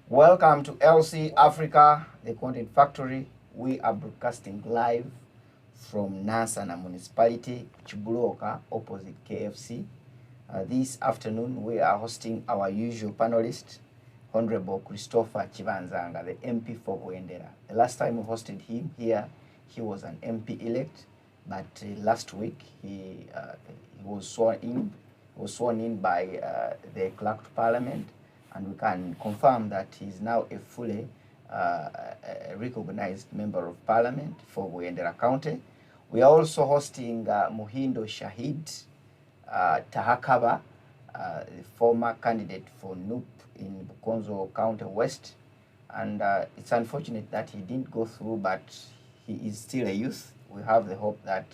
Welcome to LC Africa, the content factory. We are broadcasting live from Nansana Municipality, Chibuloka, opposite KFC. This afternoon, we are hosting our usual panelist, Honorable Christopher Chibanzanga, the MP for Bwendera. The last time we hosted him here, he was an MP elect, but last week he was sworn in. He was sworn in by the clerk to Parliament, and we can confirm that he is now a fully recognized member of Parliament for Bwendera County. We are also hosting Muhindo Shahid Tahakaba, the former candidate for NUP in Bukonzo County West, and it's unfortunate that he didn't go through, but he is still a youth. We have the hope that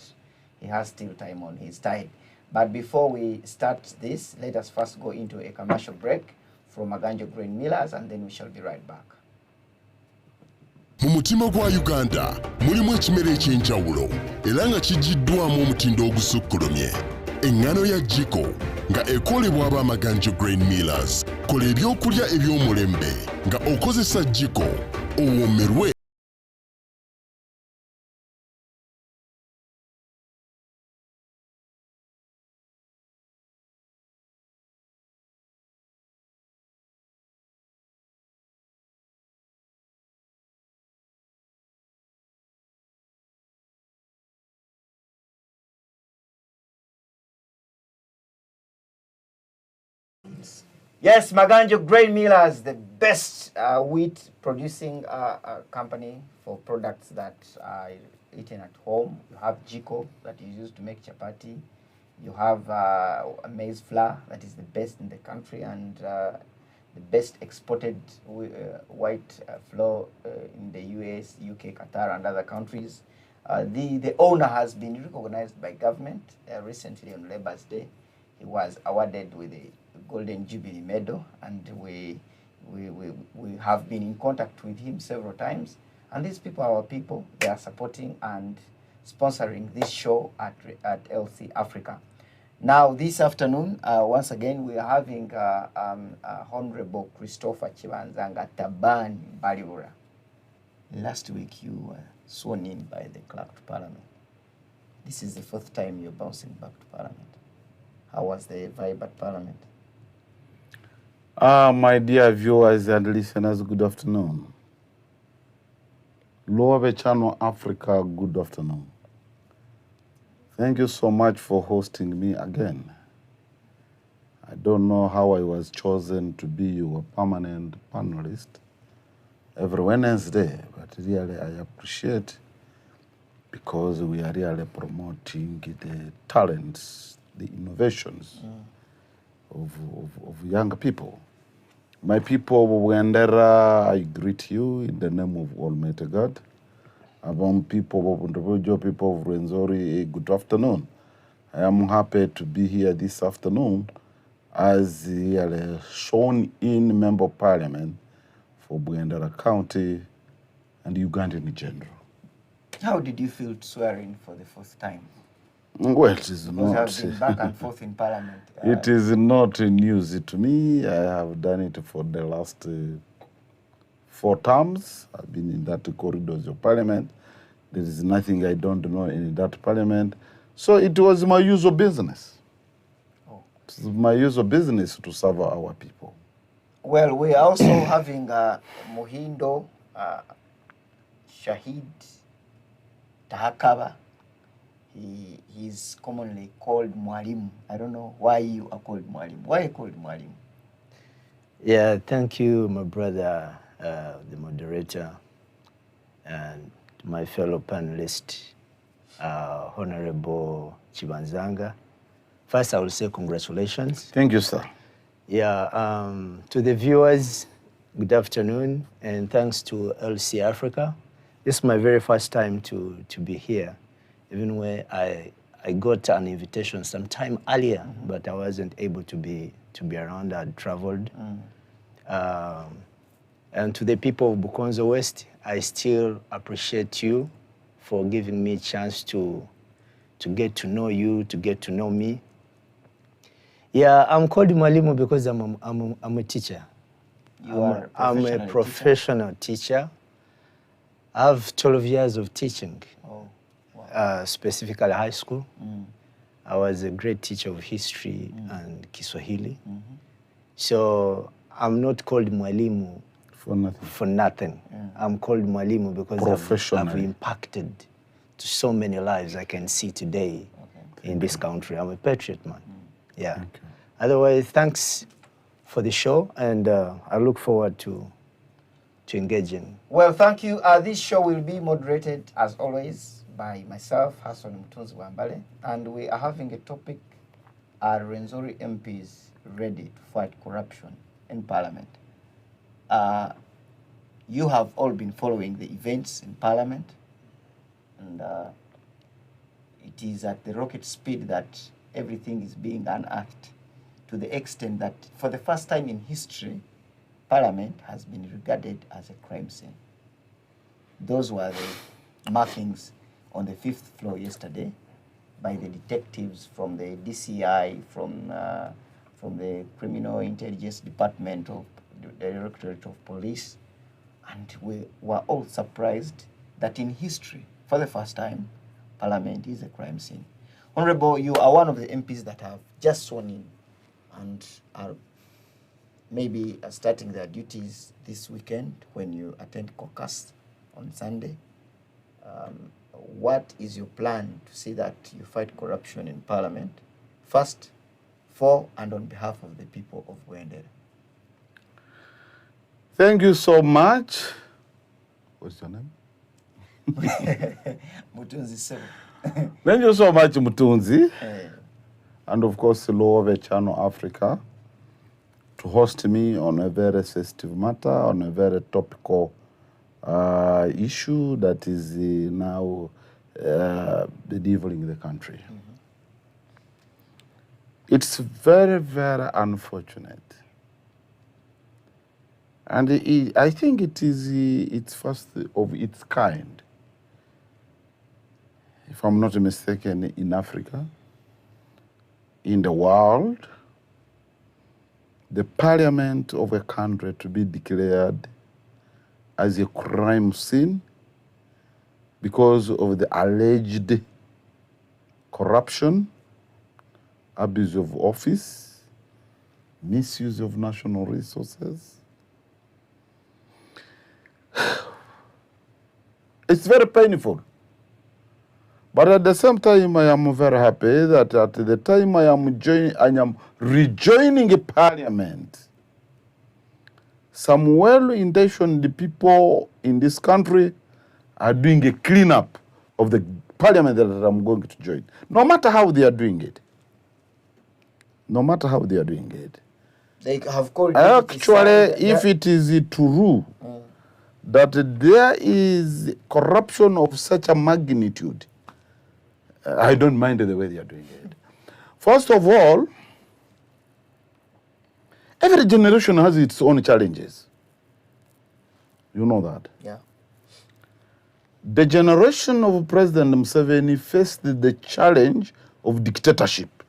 he has still time on his side. But before we start this, let us first go into a commercial break from Maganjo Grain Millers, and then we shall be right back. Mu mutima gwa Uganda mulimu ekimera eky'enjawulo era nga kijiddwamu omutindo ogusukkulumye. Engano ya Jiko nga ekolebwa Maganjo Grain Millers. Kola ebyokulya eby'omulembe nga okozesa Jiko owomerwe. Yes, Maganjo Grain Millers, the best wheat producing company for products that are eaten at home. You have Jiko that is used to make chapati. You have maize flour that is the best in the country and the best exported white flour in the US, UK, Qatar, and other countries. The owner has been recognized by government recently on Labour's Day. He was awarded with a Golden Jubilee Medal, and we have been in contact with him several times. And these people are our people. They are supporting and sponsoring this show at LC Africa. Now, this afternoon, once again, we are having Honorable Christopher Chibanzanga Tabani Balibura. Last week, you were sworn in by the clerk to Parliament. This is the fourth time you're bouncing back to Parliament. How was the vibe at Parliament? My dear viewers and listeners, good afternoon. Lower Channel Africa, good afternoon. Thank you so much for hosting me again. I don't know how I was chosen to be your permanent panelist every Wednesday, but really I appreciate because we are really promoting the talents, the innovations of young people. My people of Bwendera, I greet you in the name of Almighty God. Among people of Ndrobojo, people of Rwenzori, good afternoon. I am happy to be here this afternoon as a sworn-in member of Parliament for Bwendera County and Uganda in general. How did you feel swearing for the first time? Well, it is not. I've been back and forth in Parliament. It is not news to me. I have done it for the last 4 terms. I've been in that corridors of Parliament. There is nothing I don't know in that Parliament. So it was my usual business. Oh. It's my usual business to serve our people. Well, we are also having Muhindo Shahid Tahakaba. He's commonly called Mwalimu. I don't know why you are called Mwalimu. Why are you called Mwalimu? Yeah, thank you, my brother, the moderator, and my fellow panelist, Honorable Chibanzanga. First, I will say congratulations. Thank you, sir. Yeah, to the viewers, good afternoon, and thanks to LC Africa. This is my very first time to be here, even when I got an invitation sometime earlier, but I wasn't able to be around. I'd traveled. And to the people of Bukonzo West, I still appreciate you for giving me a chance to get to know you, to get to know me. Yeah, I'm called Mwalimu because I'm a teacher. I'm a professional teacher. I have 12 years of teaching, specifically high school. I was a great teacher of history and Kiswahili. So I'm not called mwalimu for nothing. I'm called mwalimu because I've impacted to so many lives I can see today in this country. I'm a patriot, man. Yeah. Otherwise, thanks for the show, and I look forward to engaging. Well, thank you. This show will be moderated, as always, by myself, Hason Mutunzi, and we are having a topic: are Rwenzori MPs ready to fight corruption in Parliament? You have all been following the events in Parliament, and it is at the rocket speed that everything is being unearthed, to the extent that for the first time in history, Parliament has been regarded as a crime scene. Those were the markings on the 5th floor yesterday by the detectives from the DCI, from the Criminal Intelligence Department of the Directorate of Police. And we were all surprised that in history, for the first time, Parliament is a crime scene. Honorable, you are one of the MPs that have just sworn in and are maybe starting their duties this weekend when you attend caucus on Sunday. What is your plan to see that you fight corruption in Parliament, first, for and on behalf of the people of Bwendere? Thank you so much. What's your name? Mutunzi 7. Thank you so much, Mutunzi. And of course, Lower Channel Africa, to host me on a very sensitive matter, on a very topical issue that is now bedeviling the country. It's very, very unfortunate. And I think it's first of its kind, if I'm not mistaken, in Africa, in the world, the parliament of a country to be declared as a crime scene because of the alleged corruption, abuse of office, misuse of national resources. It's very painful. But at the same time, I am very happy that at the time I am rejoining a parliament, some well-intentioned people in this country are doing a cleanup of the parliament that I'm going to join. No matter how they are doing it. No matter how they are doing it. They have called actually, if it is true that there is corruption of such a magnitude, I don't mind the way they are doing it. First of all, every generation has its own challenges. You know that. Yeah. The generation of President Museveni faced the challenge of dictatorship,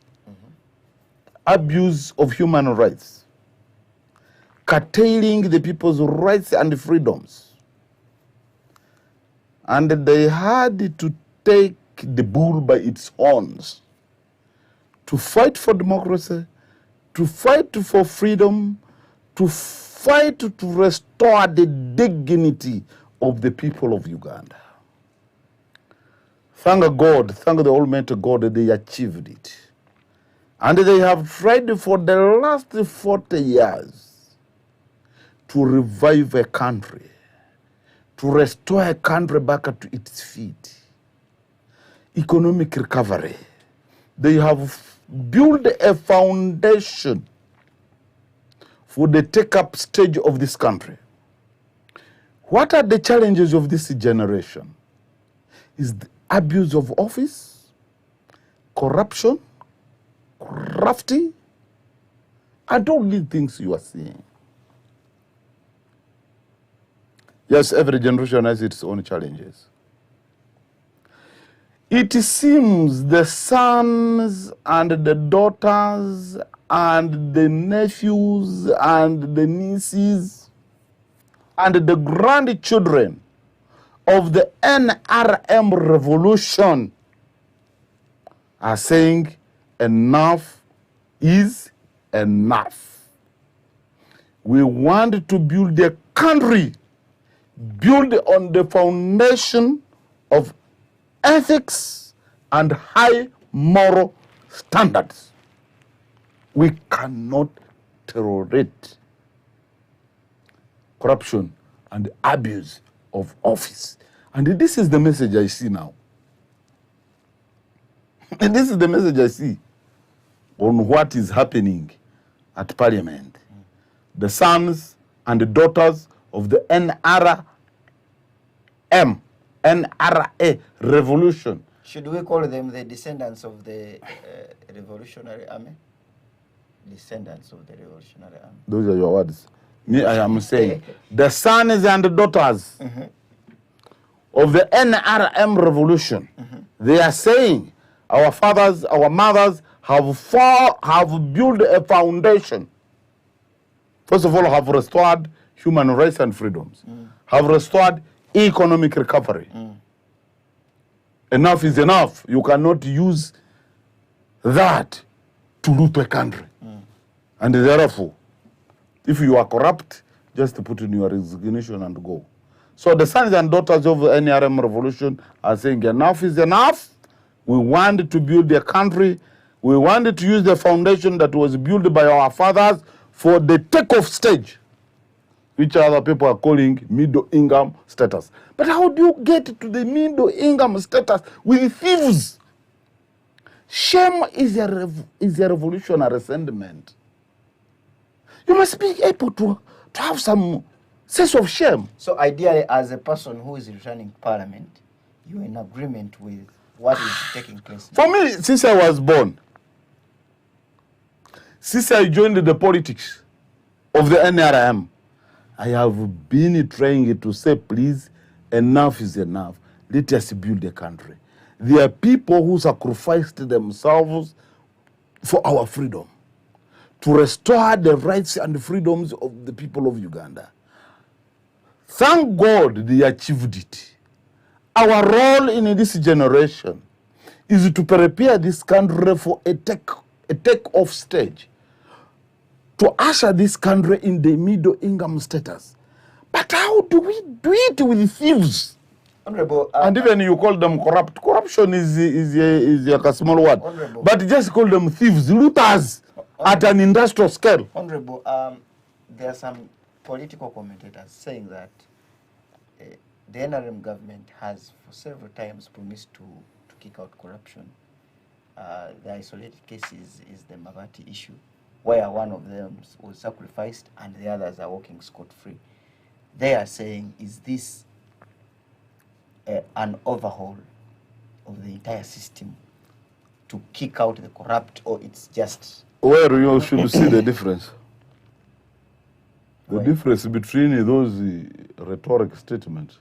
abuse of human rights, curtailing the people's rights and freedoms. And they had to take the bull by its horns to fight for democracy, to fight for freedom, to fight to restore the dignity of the people of Uganda. Thank God, thank the Almighty God that they achieved it. And they have tried for the last 40 years to revive a country, to restore a country back to its feet. Economic recovery. They have built a foundation for the take-up stage of this country. What are the challenges of this generation? Is the abuse of office, corruption, crafty, and all these things you are seeing. Yes, every generation has its own challenges. It seems the sons and the daughters and the nephews and the nieces and the grandchildren of the NRM revolution are saying enough is enough. We want to build a country built on the foundation of ethics and high moral standards. We cannot tolerate corruption and abuse of office. And this is the message I see now. And this is the message I see on what is happening at Parliament. The sons and the daughters of the NRA revolution. Should we call them the descendants of the Revolutionary Army? Descendants of the Revolutionary Army. Those are your words. Me, I am saying the sons and the daughters of the NRM revolution. They are saying our fathers, our mothers have built a foundation. First of all, have restored human rights and freedoms. Have restored economic recovery. Enough is enough. You cannot use that to loot a country. And therefore, if you are corrupt, just put in your resignation and go. So the sons and daughters of the NRM revolution are saying enough is enough. We want to build a country. We wanted to use the foundation that was built by our fathers for the takeoff stage, which other people are calling middle income status. But how do you get to the middle income status with thieves? Shame is a revolutionary sentiment. You must be able to have some sense of shame. So ideally, as a person who is returning to Parliament, you're in agreement with what is taking place now. For me, since I was born, since I joined the politics of the NRM, I have been trying to say, please, enough is enough. Let us build a country. There are people who sacrificed themselves for our freedom, to restore the rights and freedoms of the people of Uganda. Thank God they achieved it. Our role in this generation is to prepare this country for a take-off stage, to usher this country in the middle income status. But how do we do it with thieves? Honorable, and even you call them corrupt. Corruption is a small word. Honorable. But just call them thieves, looters at an industrial scale. Honorable, there are some political commentators saying that the NRM government has for several times promised to kick out corruption. The isolated cases is the Mavati issue, where one of them was sacrificed and the others are walking scot-free. They are saying, is this an overhaul of the entire system to kick out the corrupt, or it's just... Where you should see the difference. The Right. difference between those rhetoric statements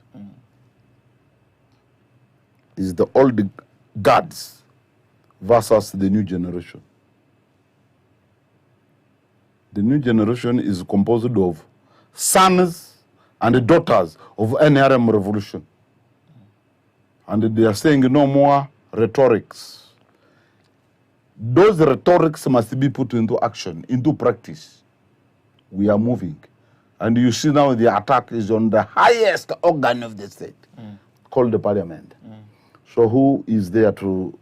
is the old guards versus the new generation. The new generation is composed of sons and daughters of NRM revolution. And they are saying no more rhetorics. Those rhetorics must be put into action, into practice. We are moving. And you see now the attack is on the highest organ of the state, called the Parliament. So who is there to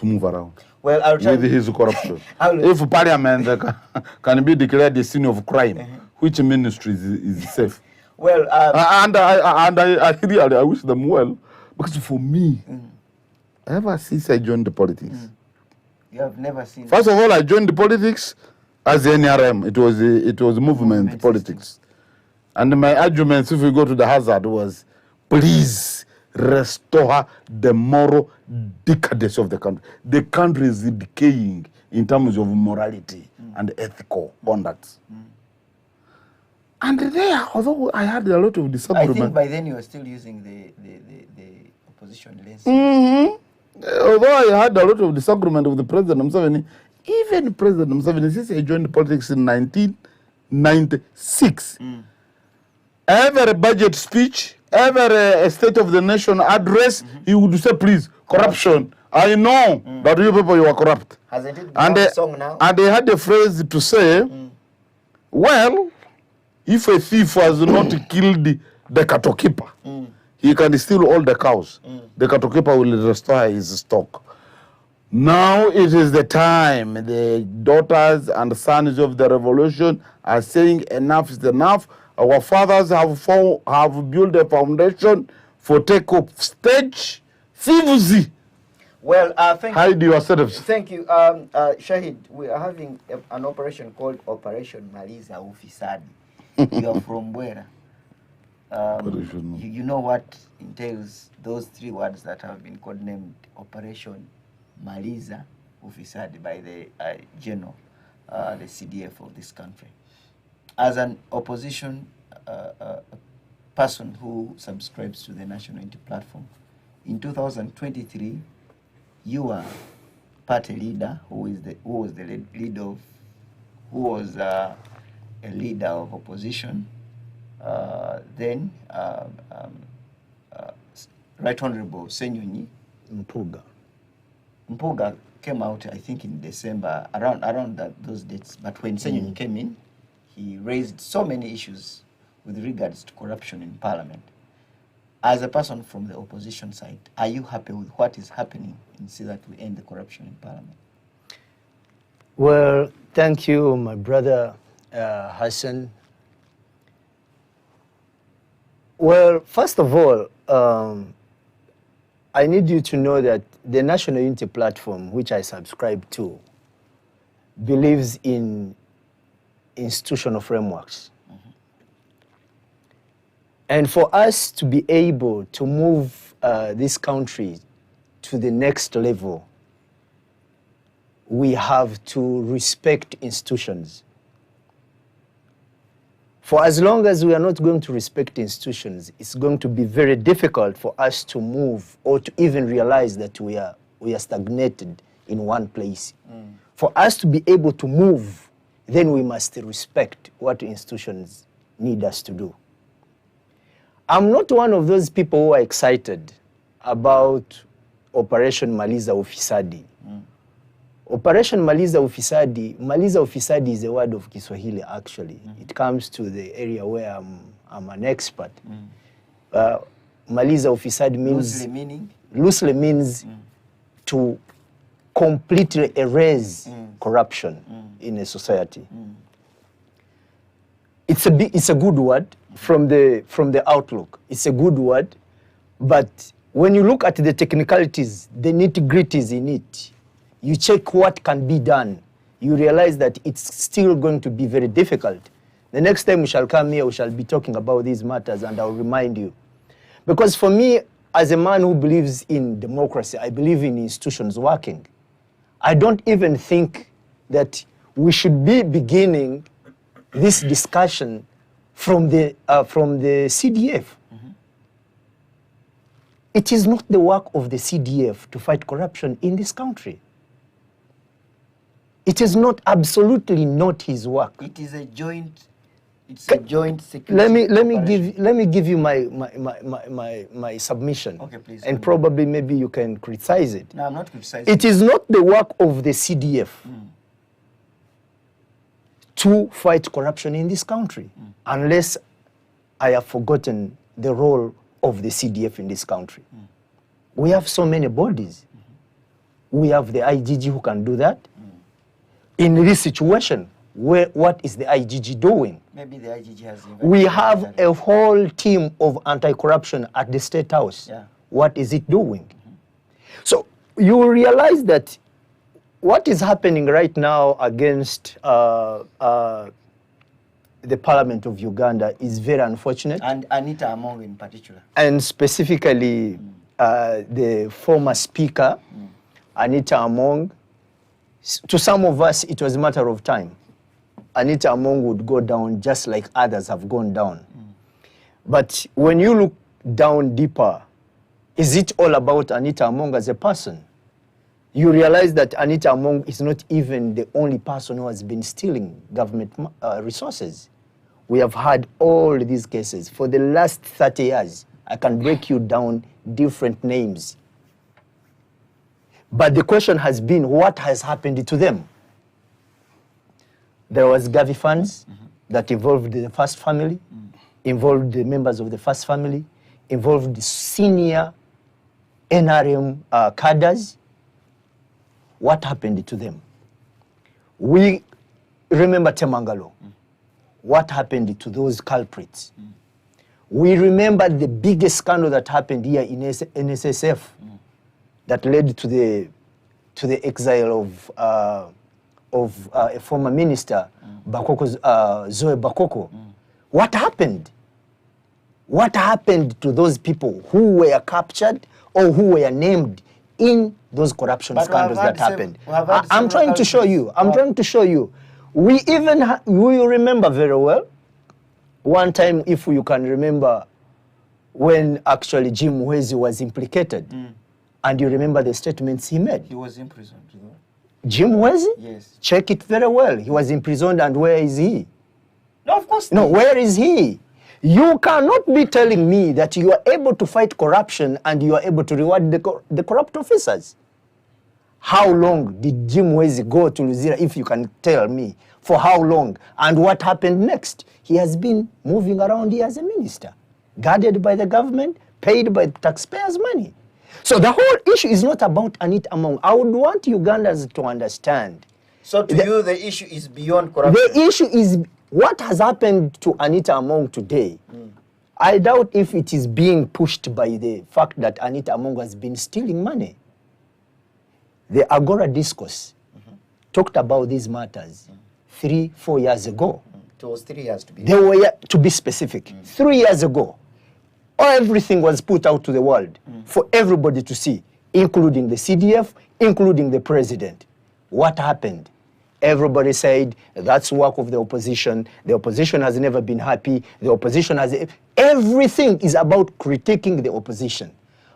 move around? Well, I'll try... With his corruption. I'll- If Parliament can be declared the scene of crime, which ministry is safe? Well, And I really I wish them well, because for me, ever since I joined the politics, you have never seen... first of all, I joined the politics as the NRM. It was movement politics. And my arguments, if we go to the hazard, was please restore the moral decadence of the country. The country is decaying in terms of morality and ethical conduct. And there, although I had a lot of I disagreement, think by then you were still using the opposition lens. although I had a lot of disagreement with the President Museveni, even President Museveni, since I joined politics in 1996. Every budget speech, every State of the Nation address, he would say, please, corruption. I know that you people, you are corrupt. Hasn't it And become they, a song now? and they had a phrase to say, well, if a thief has not killed the cattle keeper, he can steal all the cows. The cattle keeper will restore his stock. Now it is the time. The daughters and sons of the revolution are saying enough is enough. Our fathers have built a foundation for take-off stage. Thieves, Well, thank you. hide yourselves. Thank you. Shahid, we are having an operation called Operation Maliza Ufisadi. You are from where? You know what entails those three words that have been codenamed Operation Maliza Ufisadi by the general, the CDF of this country. As an opposition person who subscribes to the National Unity Platform, in 2023, you were party leader who was a leader of opposition. Then Right Honorable Senyonyi Mpuga came out, I think, in December, around those dates. But when Senyonyi came in, he raised so many issues with regards to corruption in Parliament. As a person from the opposition side, are you happy with what is happening and see that we end the corruption in Parliament? Well, thank you, my brother Hason. Well, first of all, I need you to know that the National Unity Platform, which I subscribe to, believes in institutional frameworks. And for us to be able to move this country to the next level, we have to respect institutions. For as long as we are not going to respect institutions, it's going to be very difficult for us to move or to even realize that we are stagnated in one place. For us to be able to move, then we must respect what institutions need us to do. I'm not one of those people who are excited about Operation Maliza Ufisadi. Operation Maliza Ufisadi is a word of Kiswahili, actually. It comes to the area where I'm an expert. Maliza Ufisadi means... Loosely means to completely erase corruption in a society. It's a good word from the outlook. It's a good word, but when you look at the technicalities, the nitty-gritties in it, you check what can be done, you realize that it's still going to be very difficult. The next time we shall come here, we shall be talking about these matters, and I'll remind you. Because for me, as a man who believes in democracy, I believe in institutions working. I don't even think that we should be beginning this discussion from the CDF. It is not the work of the CDF to fight corruption in this country. It is not, absolutely not his work. It is a joint. It's a joint security. Let me give you my submission. Okay, please. And probably maybe you can criticize it. No, I'm not criticizing. It is not the work of the CDF to fight corruption in this country, unless I have forgotten the role of the CDF in this country. We have so many bodies. We have the IGG who can do that. In this situation, what is the IGG doing? Maybe the IGG has... We have a whole team of anti-corruption at the State House. Yeah. What is it doing? So you will realize that what is happening right now against the Parliament of Uganda is very unfortunate. And Anita Among in particular. And specifically the former Speaker, Anita Among. To some of us, it was a matter of time. Anita Among would go down just like others have gone down. But when you look down deeper, is it all about Anita Among as a person? you realize that Anita Among is not even the only person who has been stealing government resources. We have had all these cases. For the last 30 years, I can break you down different names. But the question has been, what has happened to them? There was Gavi funds that involved the first family, involved the members of the first family, involved the senior NRM cadres. What happened to them? We remember Temangalo. What happened to those culprits? We remember the biggest scandal that happened here in NSSF that led to the exile of a former minister, Zoe Bakoko. What happened? What happened to those people who were captured or who were named in those corruption scandals that happened? I'm trying to show you. I'm trying to show you. We even, we remember very well, one time, if you can remember, when actually Jim Mwezi was implicated, and you remember the statements he made. He was imprisoned, though. Jim Mwezi? Yes. Check it very well. He was imprisoned, and where is he? No, of course No, not. where is he? You cannot be telling me that you are able to fight corruption and you are able to reward the corrupt officers. How long did Jim Mwezi go to Luzira, if you can tell me? For how long? And what happened next? He has been moving around here as a minister, guarded by the government, paid by taxpayers' money. So the whole issue is not about Anita Among. I would want Ugandans to understand. So to you, the issue is beyond corruption. The issue is what has happened to Anita Among today. I doubt if it is being pushed by the fact that Anita Among has been stealing money. The Agora discourse talked about these matters 3-4 years ago. It was 3 years to be. They were, to be specific, 3 years ago. Everything was put out to the world for everybody to see, including the CDF, including the president. What happened? Everybody said, that's work of the opposition. The opposition has never been happy. The opposition has... Everything is about critiquing the opposition.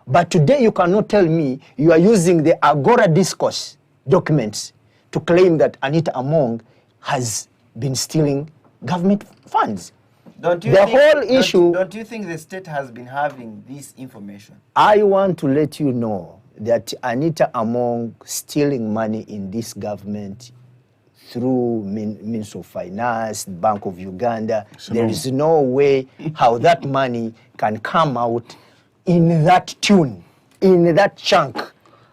But today you cannot tell me you are using the Agora discourse documents to claim that Anita Among has been stealing government funds. Don't you think the state has been having this information? I want to let you know that Anita Among stealing money in this government through Ministry of Finance, Bank of Uganda, there is no way how that money can come out in that tune, in that chunk,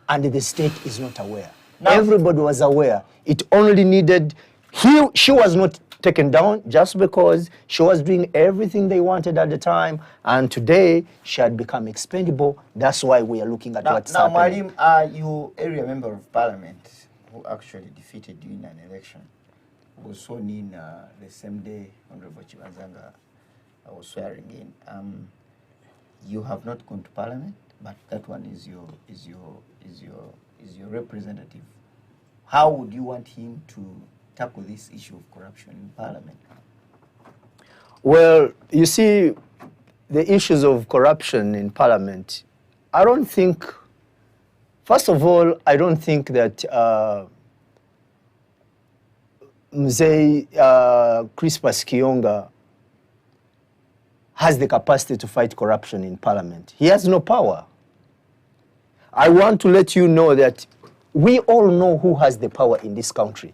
and the state is not aware. Now, everybody was aware. It only needed, she was not taken down just because she was doing everything they wanted at the time, and today she had become expendable. That's why we are looking at what's happening. Now, Marim, are you area member of parliament who actually defeated you in an election? Who was sworn in the same day Honorable Chibanzanga was swearing in. You have not gone to parliament, but that one is your representative. How would you want him to tackle this issue of corruption in parliament? Well, you see, the issues of corruption in parliament, I don't think, first of all, I don't think that Mzee Crispus Kionga has the capacity to fight corruption in parliament. He has no power. I want to let you know that we all know who has the power in this country.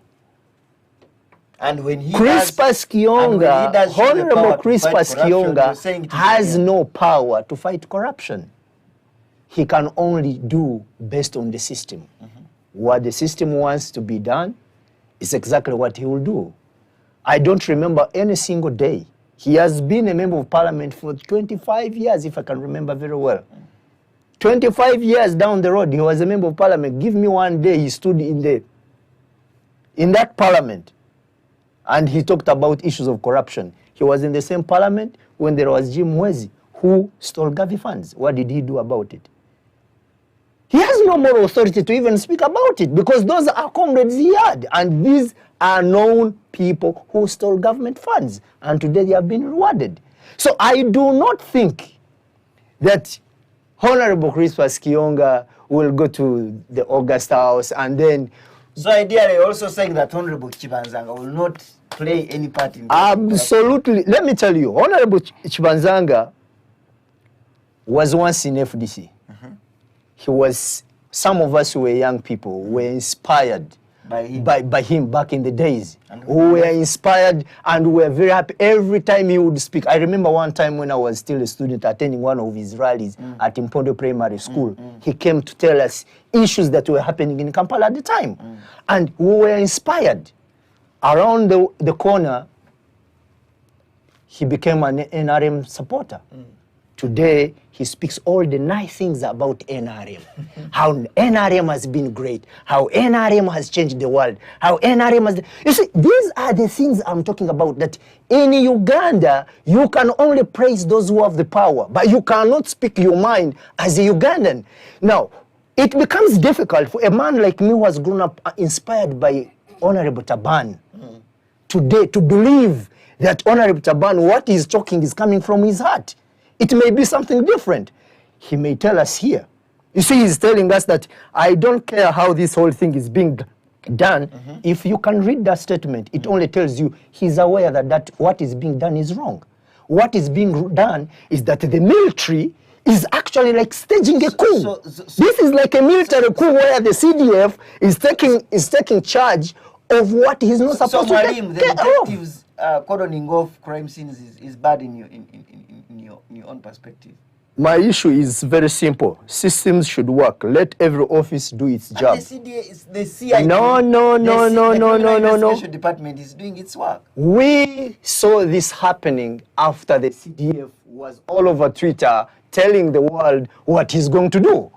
And when he Crispus Kionga, Honorable Crispus Kionga has no power to fight corruption. He can only do based on the system. What the system wants to be done is exactly what he will do. I don't remember any single day. He has been a member of parliament for 25 years, if I can remember very well. 25 years down the road, he was a member of parliament. Give me one day he stood in that parliament and he talked about issues of corruption. He was in the same parliament when there was Jim Mwezi, who stole Gavi funds. What did he do about it? He has no moral authority to even speak about it because those are comrades he had. And these are known people who stole government funds. And today they have been rewarded. So I do not think that Honorable Crispus Kionga we'll go to the August House, and then So ideally, you're also saying that Honorable Chibanzanga will not play any part in absolutely. Let me tell you, Honorable Chibanzanga was once in FDC. He was, some of us who were young people were inspired by him back in the days. We were inspired and we were very happy every time he would speak. I remember one time when I was still a student attending one of his rallies at Impondo Primary School. He came to tell us issues that were happening in Kampala at the time. And we were inspired. Around the corner, he became an NRM supporter. Today, he speaks all the nice things about NRM. How NRM has been great. How NRM has changed the world. How NRM has... You see, these are the things I'm talking about, that in Uganda, you can only praise those who have the power, but you cannot speak your mind as a Ugandan. Now, it becomes difficult for a man like me who has grown up inspired by Honorable Taban today to believe that Honorable Taban, what he's talking is coming from his heart. It may be something different. He may tell us here. You see, he's telling us that I don't care how this whole thing is being done. If you can read that statement, it only tells you he's aware that what is being done is wrong. What is being done is that the military is actually like staging a coup. This is like a military coup where the CDF is taking charge of what he's not supposed to take the care of. detectives cordoning off crime scenes is bad in your own perspective. My issue is very simple. Systems should work. Let every office do its job. The CID, No. The Investigation Department is doing its work. We saw this happening after the CDF was all over Twitter telling the world what he's going to do.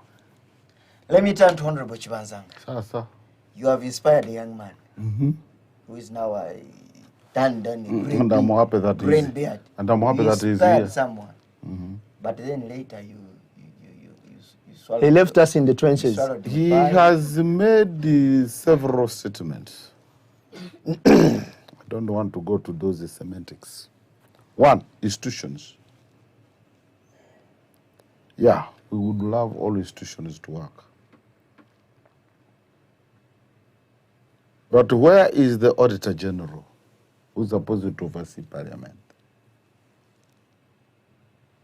Let me turn to Honorable Chibanzanga. Sir. You have inspired a young man who is now a done And I'm happy that brain beard. And I'm happy that he's inspired here. Someone. But then later you swallowed. He left us in the trenches. He has made several statements. I don't want to go to those semantics. One, institutions. Yeah, we would love all institutions to work. But where is the Auditor General who's supposed to oversee Parliament?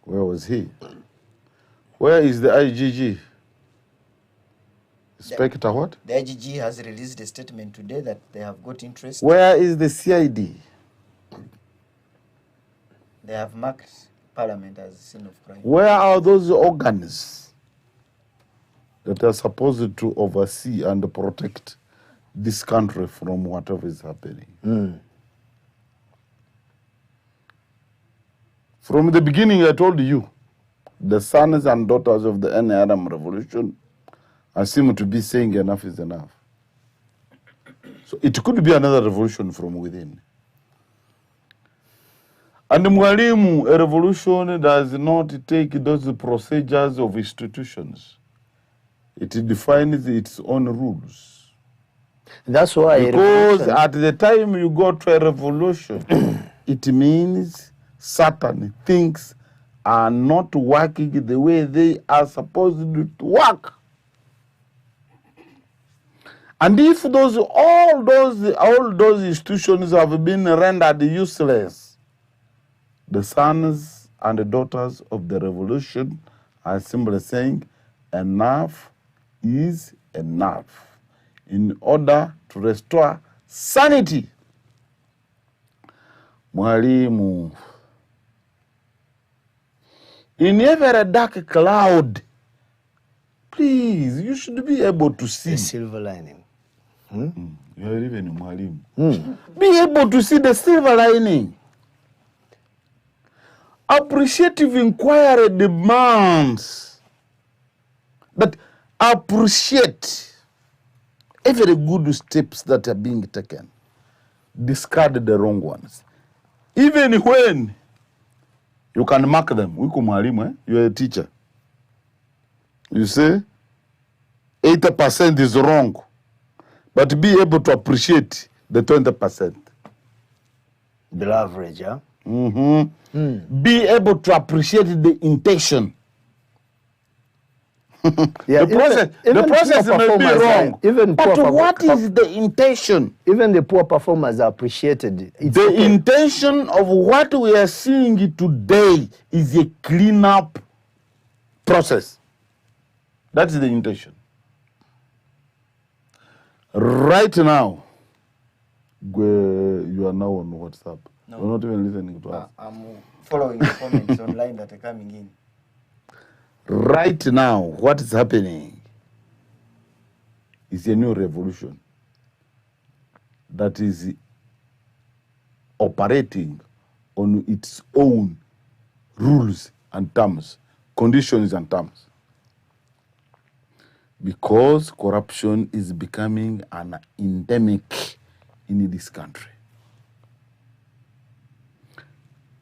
Where was he? Where is the IGG? Inspector what? The IGG has released a statement today that they have got interest. Where is the CID? They have marked Parliament as a scene of crime. Where are those organs that are supposed to oversee and protect this country from whatever is happening? From the beginning, I told you, the sons and daughters of the NRM revolution seem to be saying enough is enough. So it could be another revolution from within. And Mwalimu, a revolution does not take those procedures of institutions. It defines its own rules. That's why. Because at the time you go to a revolution, it means certain things are not working the way they are supposed to work. And if all those institutions have been rendered useless, the sons and the daughters of the revolution are simply saying enough is enough in order to restore sanity. Mwalimu, in every dark cloud, please, you should be able to see. The silver lining. You are even a Mwalimu. Be able to see the silver lining. Appreciative inquiry demands that appreciate every good steps that are being taken. Discard the wrong ones. Even when you can mark them. You are a teacher. You say 80% is wrong, but be able to appreciate the 20%. The average, yeah? Be able to appreciate the intention. Yeah, the process may be wrong. But what is the intention? Even the poor performers are appreciated. The intention of what we are seeing today is a cleanup process. That is the intention. Right now, you are now on WhatsApp. No. You're not even listening to us. I'm following the comments online that are coming in. Right now, what is happening is a new revolution that is operating on its own rules and terms, conditions and terms. Because corruption is becoming an endemic in this country.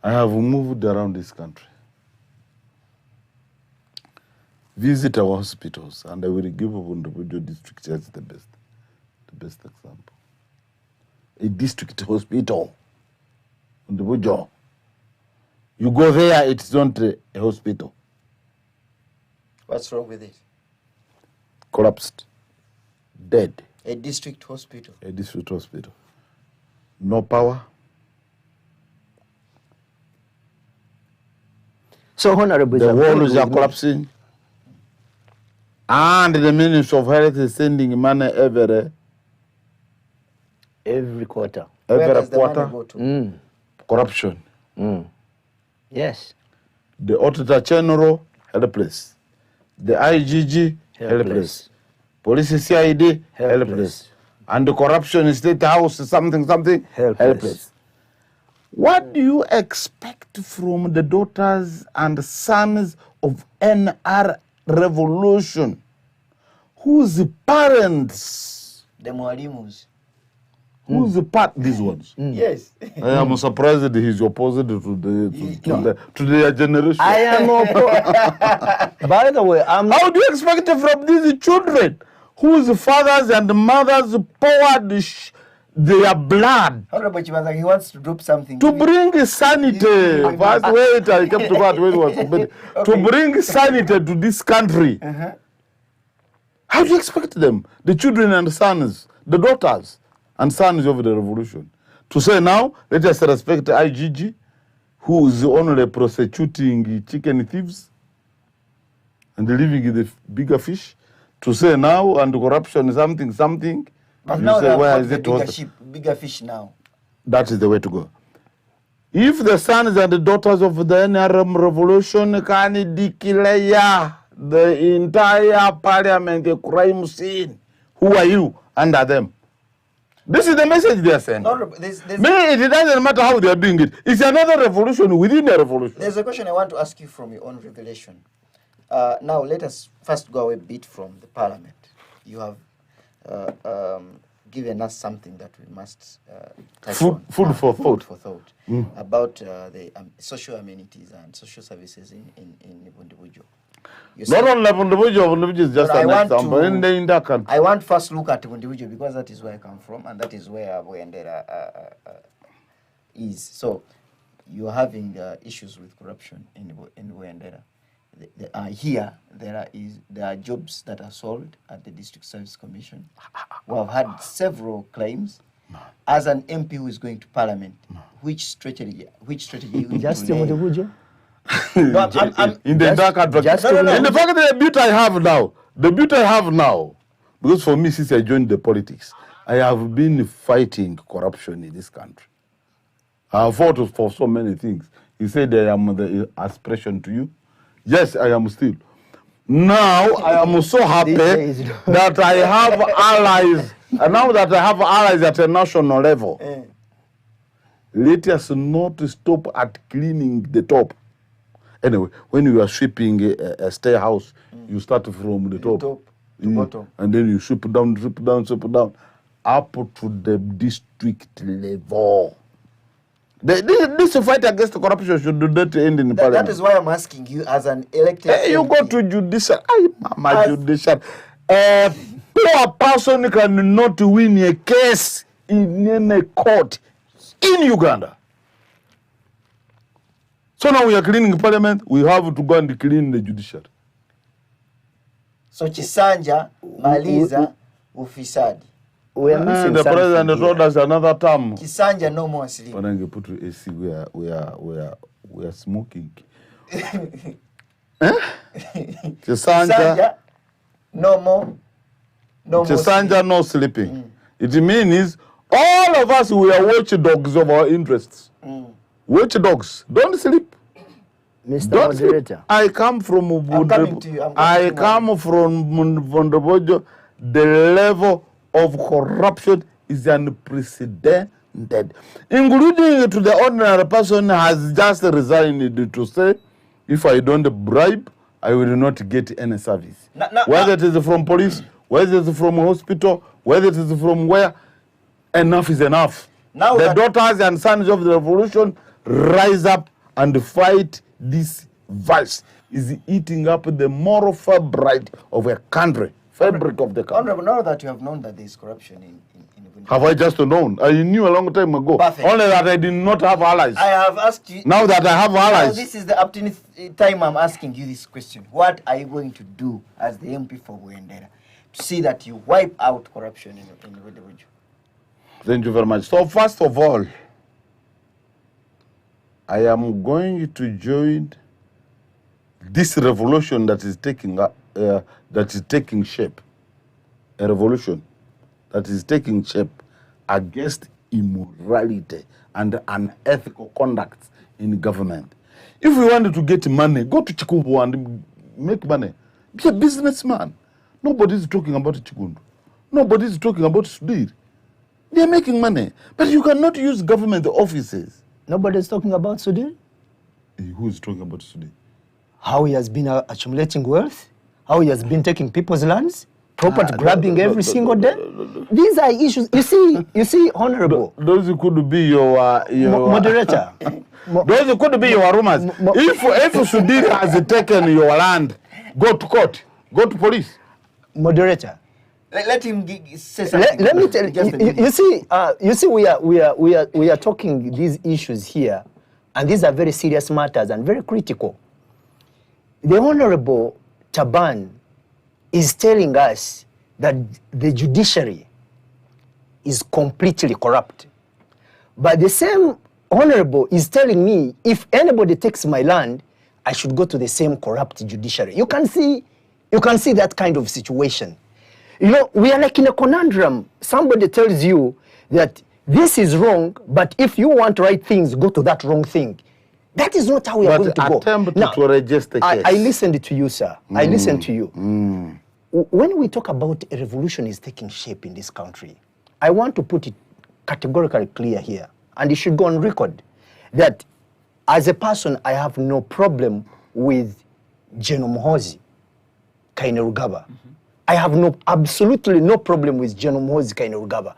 I have moved around this country. Visit our hospitals, and I will give Bundubujo district as the best example. A district hospital, Bundubujo. You go there, it's not a hospital. What's wrong with it? Collapsed, dead. A district hospital. A district hospital. No power. So, Honorable, the walls are collapsing. And the Ministry of Health is sending money every quarter. Where does the money go to? Corruption. Yes. The Auditor General, helpless. The IGG, helpless. Police CID, helpless. And the corruption in State House, something, helpless. What do you expect from the daughters and sons of NR revolution, whose parents, the Mwalimus, whose part these ones? Yes. I am surprised that he's opposite to their generation. I am opposed. By the way, how do you expect from these children whose fathers and mothers poured their blood he wants to drop something to bring sanity? First, wait, I kept to that when it was okay. To bring sanity to this country. How do you expect them, the children and sons, the daughters and sons of the revolution, to say now, let us respect IGG, who is only prosecuting chicken thieves and living the bigger fish, to say now, and corruption is something. But now say, where is it bigger fish now? That is the way to go. If the sons and the daughters of the NRM revolution can declare the entire parliament a crime scene, who are you under them? This is the message they are sending. It doesn't matter how they are doing it. It's another revolution within a revolution. There's a question I want to ask you from your own revelation. Now, let us first go a bit from the parliament. You have given us something that we must touch on. Food for thought. About the social amenities and social services in Bundubujo. Not only Bundubujo is just an example. In the country. I want first look at Bundubujo because that is where I come from and that is where Wendera is. So you're having issues with corruption in Wendera. Here, there are jobs that are sold at the District Service Commission. We have had several claims. As an MP who is going to Parliament, which strategy just in the dark advocacy. In the fact that the beauty I have now, because for me, since I joined the politics, I have been fighting corruption in this country. I have fought for so many things. You said I am the aspiration to you. Yes, I am still. Now I am so happy that I have allies. And now that I have allies at a national level, let us not stop at cleaning the top. Anyway, when you are sweeping a stair house, you start from the top to bottom. And then you sweep down, up to the district level. This fight against corruption should do that end in Parliament. That is why I'm asking you as an elected you go to judicial. Judicial. A poor person cannot win a case in any court in Uganda. So now we are cleaning Parliament, we have to go and clean the judiciary. So Chisanja, Maliza, ufisadi. We are missing the something president here. told us another term. Chisanja no more sleep. When I put to AC, we are smoking. Chisanja, no more. No Chisanja, no sleeping. It means all of us, we are watchdogs of our interests. Watchdogs, don't sleep. Mr. Don't Moderator. sleep. I come from I'm coming to you. I come from Vondrobojo. The level of corruption is unprecedented, including to the ordinary person has just resigned to say, if I don't bribe, I will not get any service. Whether it is from police, whether it is from hospital, whether it is from where, enough is enough. Now the daughters and sons of the revolution rise up and fight this vice. Is eating up the moral fabric of a country, fabric of the country. Honorable, now that you have known that there is corruption in Have I just known? I knew a long time ago. Perfect. Only that I did not have allies. I have asked you. Now that I have Now allies. this is the opportunity time I'm asking you this question. What are you going to do as the MP for Bwendera to see that you wipe out corruption in the region? Thank you very much. So first of all, I am going to join this revolution that is taking shape. A revolution that is taking shape against immorality and unethical conduct in government. If we wanted to get money, go to Chikundu and make money. Be a businessman. Nobody is talking about Chikundu. Nobody is talking about Sudir. They are making money. But you cannot use government offices. Nobody is talking about Sudir? Who is talking about Sudir? How he has been accumulating wealth? How he has been taking people's lands? Property grabbing every single day? These are issues. You see, Honorable. Those could be your Moderator. Those could be your rumors. If Sudir has taken your land, go to court. Go to police. Moderator. Let him say something. Let me tell you. You see, we are talking these issues here, and these are very serious matters and very critical. The Honorable Taban is telling us that the judiciary is completely corrupt. But the same Honorable is telling me if anybody takes my land, I should go to the same corrupt judiciary. You can see that kind of situation. You know, we are like in a conundrum. Somebody tells you that this is wrong, but if you want right things, go to that wrong thing. That is not how we are going to go. Attempt to register case. I listened to you, sir. I listened to you. When we talk about a revolution is taking shape in this country, I want to put it categorically clear here, and it should go on record, that as a person, I have no problem with General Muhoozi Kainerugaba. I have absolutely no problem with General Muhoozi Kainerugaba.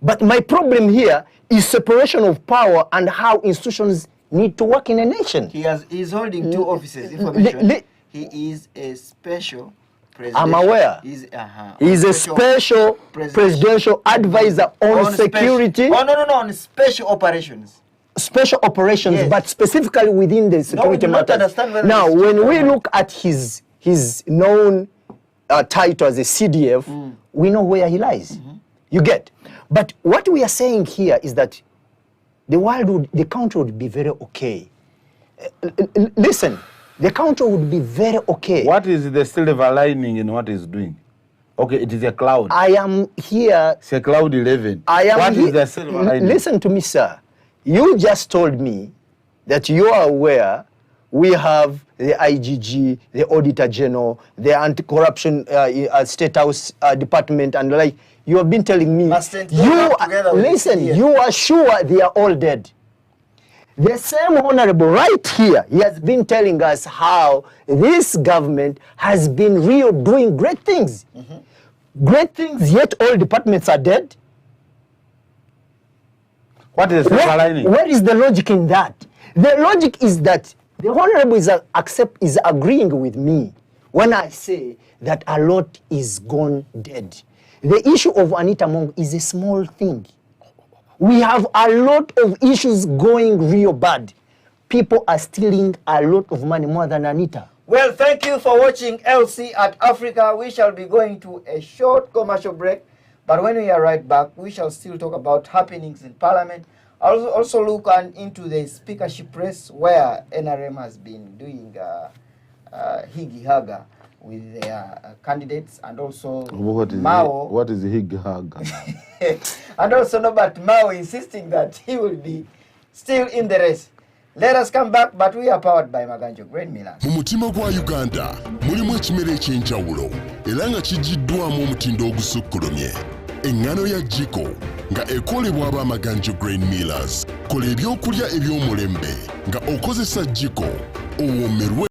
But my problem here is separation of power and how institutions need to work in a nation. He's holding two offices. Information. He is a special presidential. I'm aware. He's a special presidential advisor on security. On special operations. Special operations, yes. But specifically within the security matters. Now, when we look at his known title as a CDF, we know where he lies. You get? But what we are saying here is that the country would be very okay. Listen, the country would be very okay. What is the silver lining in what he's doing? Okay, it is a cloud. I am here. It's a cloud 11. What is the silver lining? Listen to me, sir. You just told me that you are aware we have the IGG, the Auditor General, the Anti-Corruption State House Department, and like you have been telling me. You are sure they are all dead. The same Honorable right here, he has been telling us how this government has been doing great things. Great things, yet all departments are dead. What is the lining? Where is the logic in that? The logic is that the Honorable is agreeing with me when I say that a lot is gone dead. The issue of Anita Mong is a small thing. We have a lot of issues going real bad. People are stealing a lot of money more than Anita. Well, thank you for watching LC at Africa. We shall be going to a short commercial break, but when we are right back, we shall still talk about happenings in Parliament. Also look into the speakership race where NRM has been doing higi-haga with their candidates, and also Mao. What is higi-haga? And also Norbert Mao insisting that he will be still in the race. Let us come back, but we are powered by Maganjo Grain Millers. Mu mutima gwa Uganda mulimu ekimere ekyenjawulo era nga kijiddwamu omutindo ogusukkulumye. Engano ya Jiko nga ekolebwa aba Maganjo Grain Millers. Kola ebyokulya eby'omulembe nga okozesa Jiko owomerwe.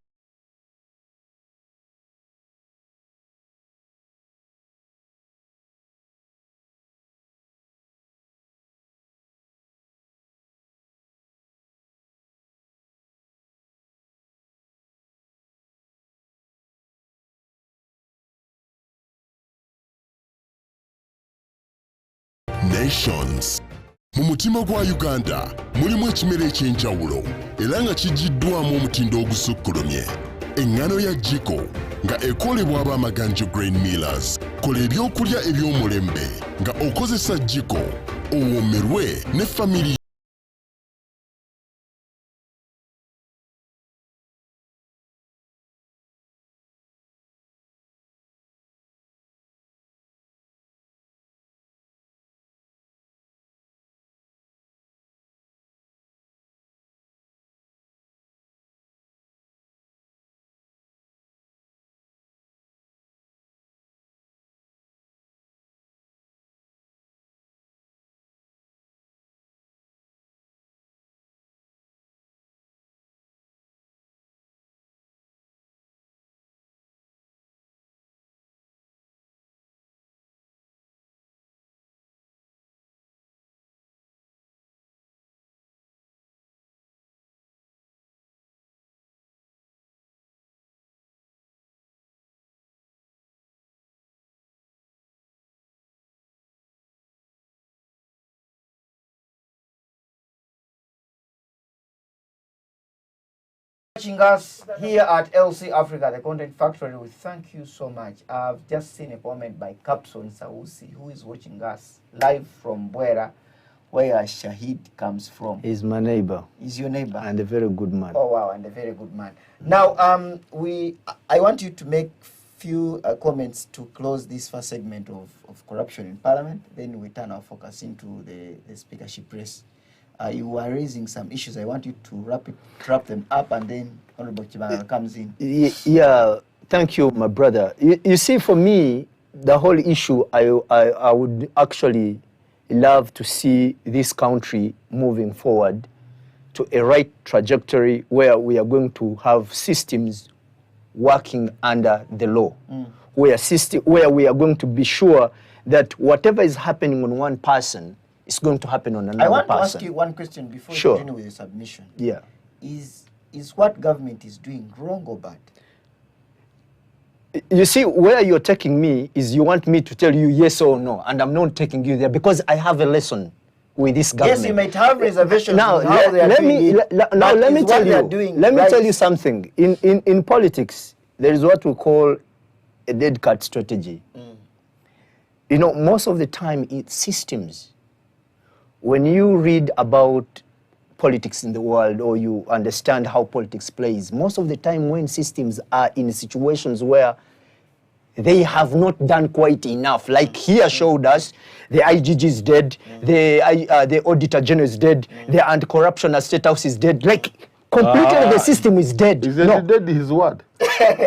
Nations. Mu mutima gwa Uganda mulimu ekimere ekyenjawulo era nga kijiddwamu omutindo ogusukkulumye. Engano ya Jiko nga ekolebwa aba Maganjo Grain Millers. Kola ebyokulya eby'omulembe nga okozesa Jiko owomerwe ne family. Watching us here at LC Africa, the Content Factory, we thank you so much. I've just seen a comment by Capson Sausi, who is watching us live from Bwera, where Shahid comes from. He's my neighbor. He's your neighbor. And a very good man. Oh wow, and a very good man. Now, I want you to make few comments to close this first segment of corruption in Parliament. Then we turn our focus into the speakership race. You were raising some issues. I want you to wrap them up, and then Honorable Chibanga comes in. Yeah, thank you, my brother. You see, for me, the whole issue, I would actually love to see this country moving forward to a right trajectory where we are going to have systems working under the law, where we are going to be sure that whatever is happening on one person is going to happen on another person. I want to ask you one question before you continue with the submission. Yeah. Is what government is doing wrong or bad? You see, where you're taking me is you want me to tell you yes or no, and I'm not taking you there because I have a lesson with this government. Yes, you might have reservations. Now, let me tell you something. In politics, there is what we call a dead cat strategy. You know, most of the time it's systems. When you read about politics in the world, or you understand how politics plays, most of the time when systems are in situations where they have not done quite enough, like here showed us, the IGG is dead, the Auditor General is dead, the Anti-Corruption State House is dead, like completely the system is dead. Is it dead his word?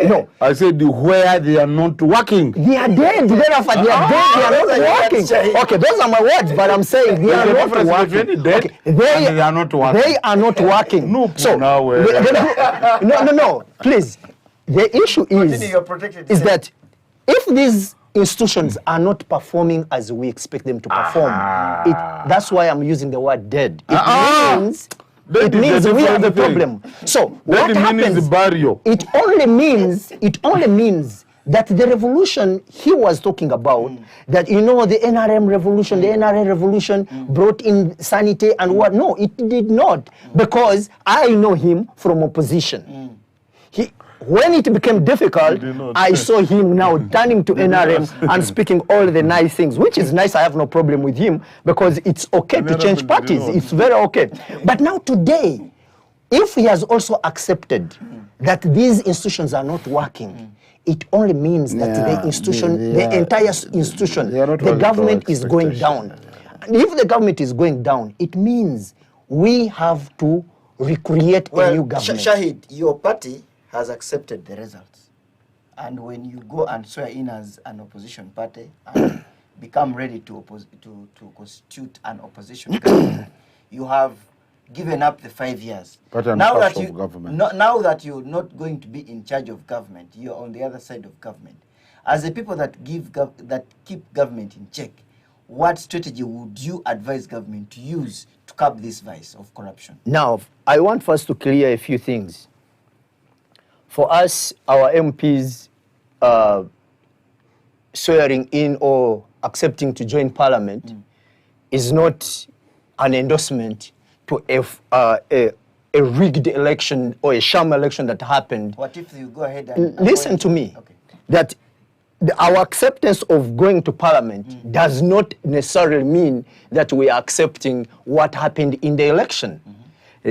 No. I said where they are not working. They are dead. Therefore, they are dead. They are not working. Okay, those are my words, but I'm saying they are not working. Dead, okay. They are not working. They are not working. No, so no. Please, the issue is that if these institutions are not performing as we expect them to perform, that's why I'm using the word dead. It means we are the problem. So what happens? It only means that the revolution he was talking about, that the NRM revolution, brought in sanity and what? No, it did not, because I know him from opposition. when it became difficult, I saw him now turning to NRM and speaking all the nice things, which is nice. I have no problem with him because it's okay to change parties. It's very okay. But now today, if he has also accepted that these institutions are not working, it only means that the institution, the entire institution, the government is going down. And if the government is going down, it means we have to recreate a new government. Shahid, your party has accepted the results. And when you go and swear in as an opposition party and become ready to constitute an opposition government, you have given up the 5 years. Now that you're not going to be in charge of government, you're on the other side of government. As the people that keep government in check, what strategy would you advise government to use to curb this vice of corruption? Now, I want first to clear a few things. For us, our MPs swearing in or accepting to join parliament is not an endorsement to a rigged election or a sham election that happened. What if you go ahead and... Listen to me, that our acceptance of going to parliament does not necessarily mean that we are accepting what happened in the election.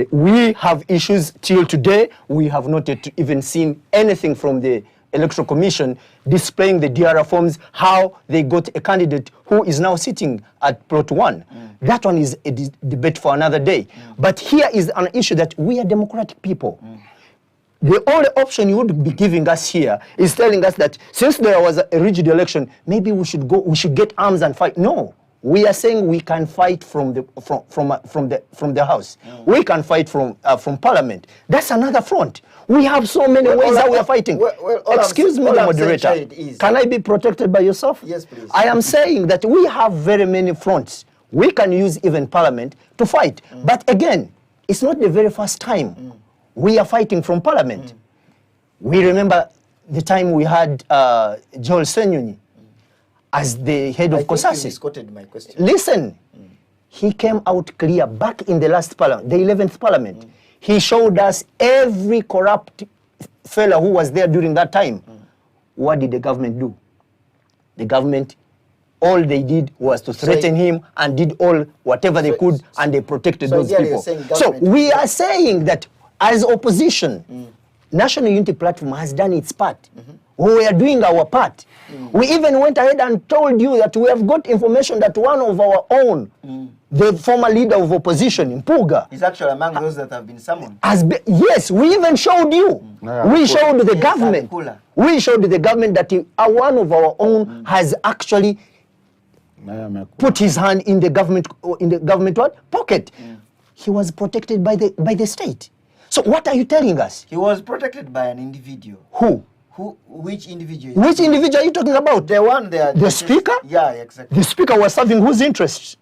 We have issues till today. We have not yet even seen anything from the Electoral Commission displaying the DRA forms, how they got a candidate who is now sitting at plot 1. That one is a debate for another day. But here is an issue that we are democratic people. The only option you would be giving us here is telling us that since there was a rigid election, maybe we should get arms and fight. No. We are saying we can fight from the house. We can fight from parliament. That's another front. We have so many ways that we are fighting. Excuse me, the moderator. Can I be protected by yourself? Yes, please. I am saying that we have very many fronts. We can use even parliament to fight. But again, it's not the very first time we are fighting from parliament. We remember the time we had Joel Senyonyi as the head of COSASI. You misquoted my question. Listen, he came out clear back in the last parliament, the 11th parliament. He showed us every corrupt fella who was there during that time. What did the government do? The government, all they did was to threaten him and did whatever they could, and they protected those people. So we are saying that as opposition, National Unity Platform has done its part. We are doing our part. We even went ahead and told you that we have got information that one of our own, the former leader of opposition, Mpuga, is actually among those that have been summoned. Yes, we even showed you. We showed the government. We showed the government that one of our own has actually put his hand in the government pocket. He was protected by the state. So what are you telling us? He was protected by an individual. Who? Which individual? Which individual are you talking about? The one there. The speaker? Yeah, exactly. The speaker was serving whose interests?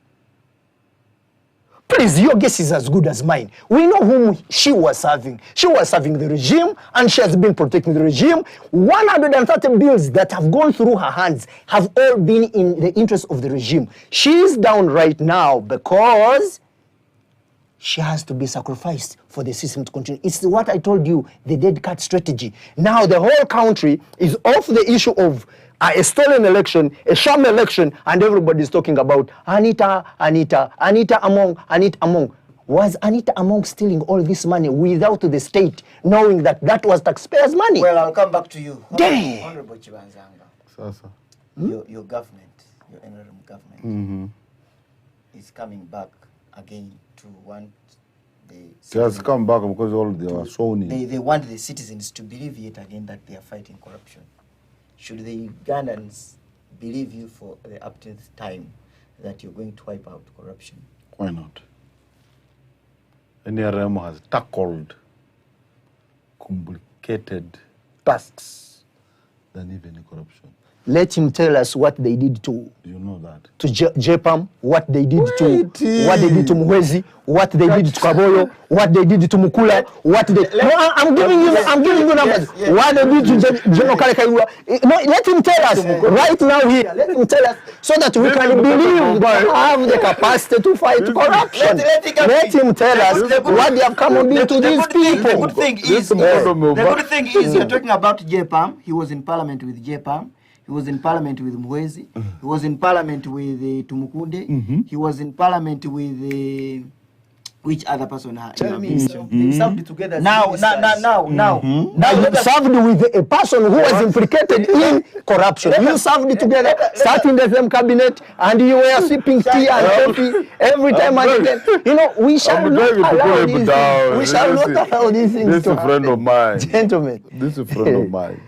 Please, your guess is as good as mine. We know whom she was serving. She was serving the regime, and she has been protecting the regime. 130 bills that have gone through her hands have all been in the interest of the regime. She's down right now because she has to be sacrificed for the system to continue. It's what I told you, the dead cat strategy. Now the whole country is off the issue of a stolen election, a sham election, and everybody's talking about Anita Among. Was Anita Among stealing all this money without the state knowing that that was taxpayers' money? Well, I'll come back to you. Damn. Honorable Chibanzanga. Your government, your NRM government, is coming back again to want They has come back because all they were shown. They want the citizens to believe yet again that they are fighting corruption. Should the Ugandans believe you for the uptenth time that you're going to wipe out corruption? Why not? NRM has tackled complicated tasks than even corruption. let him tell us what they did to JPAM, what they did to Muhwezi, what they did to Kaboyo, what they did to Mukula, what they. No, I'm giving you numbers. Yes. What they did to General Kalekaiwa. No, let him tell us right now here. Let him tell us so that we can believe they have the capacity to fight corruption. Let him tell us what they have come on to these people. The good thing is you're talking about JPAM. He was in parliament with JPAM. He was in parliament with Muhwezi. He was in parliament with Tumukunde. He was in parliament with which other person? They served together. Now, you served with a person who was implicated in corruption. You served together, sat in the same cabinet, and you were sipping tea and coffee every time and again. You know, we shall not allow these things. We shall not allow these things. This is a friend of mine. Gentlemen. This is a friend of mine.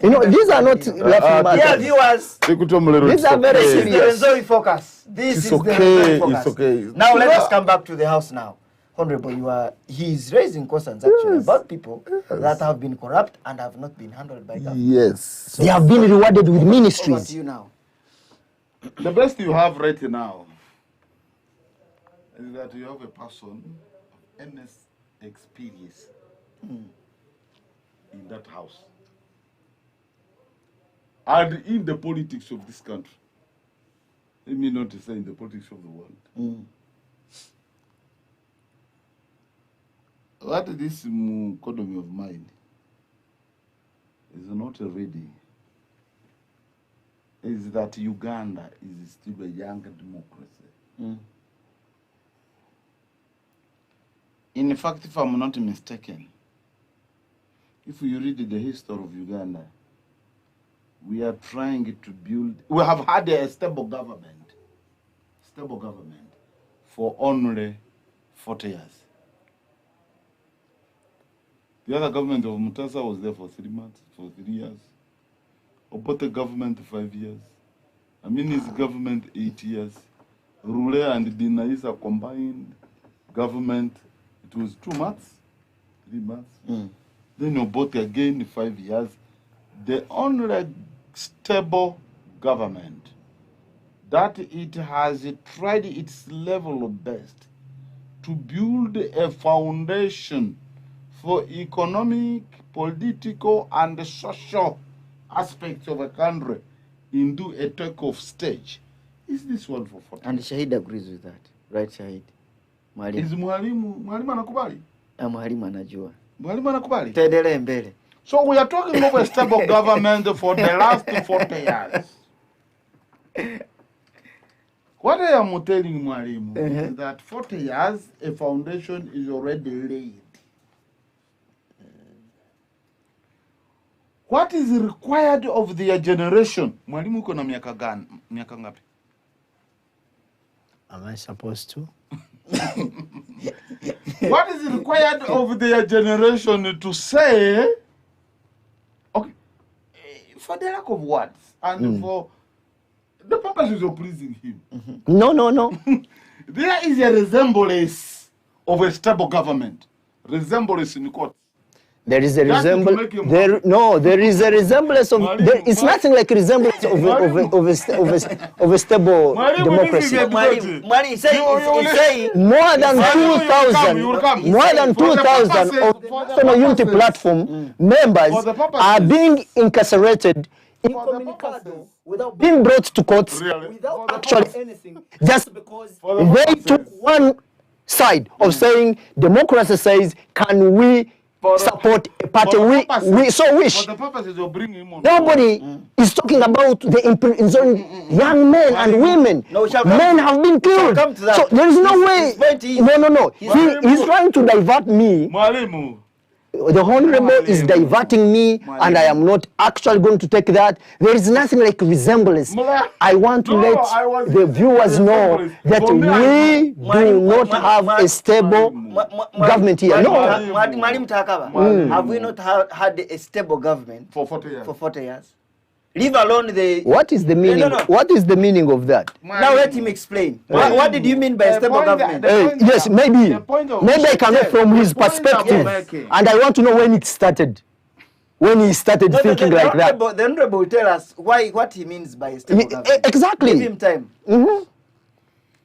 You know, these are not laughing matters. Yeah, viewers. These are very serious. Rwenzori focus. This is okay. The Rwenzori focus. It's okay. Now let us come back to the house now. Honorable, he's raising concerns actually about people that have been corrupt and have not been handled by government. Yes. So they have been rewarded with ministries. Over to you now. The best you have right now is that you have a person of MS experience in that house. And in the politics of this country. Let me not say in the politics of the world. What this economy of mine is not ready is that Uganda is still a young democracy. In fact, if I'm not mistaken, if you read the history of Uganda, we are trying to build, we have had a stable government for only 40 years. The other government of Mutasa was there for 3 months, for 3 years. Obote government 5 years. Amini's government 8 years. Rule and Dinaisa combined government, it was 2 months, 3 months. Then Obote again 5 years. The only stable government that it has tried its level best to build a foundation for economic, political, and social aspects of a country into a takeoff stage is this one for 40. And Shahid agrees with that, right, Shahid? Is Mwalimu anakubali? Mwalimu anajua. Mwalimu anakubali? Tuendelee mbele. So we are talking about a stable government for the last 40 years. What I am telling Mwalimu is that 40 years, a foundation is already laid. What is required of their generation? Mwalimu uko na miaka ngapi? Am I supposed to? What is required of their generation to say, okay, for the lack of words and for the purposes of pleasing him? No. There is a resemblance of a stable government. Resemblance in court. There is a resemblance. There is a resemblance of. It's nothing like a resemblance of a stable democracy. More than 2,000 of the National Unity Platform members are being incarcerated incommunicado without being brought to court, without actually anything, just because they took one side of saying democracy says, can we support a party we so wish. For the purposes of bringing him on. Nobody is talking about the young men and women. Men have been killed. So there is no way. No. He's trying to divert me. The Honorable is diverting me, and I am not actually going to take that. There is nothing like resemblance. I want to let the viewers know that we do not have a stable government here. No. Have we not had a stable government for 40 years? For 40 years? Leave alone the... What is the meaning? No. What is the meaning of that? Now let him explain. What did you mean by stable government? Yes, maybe I cannot from his perspective. And I want to know when it started. when he started No, thinking like that. The honorable will tell us what he means by stable government. Exactly. Give him time. Mm-hmm.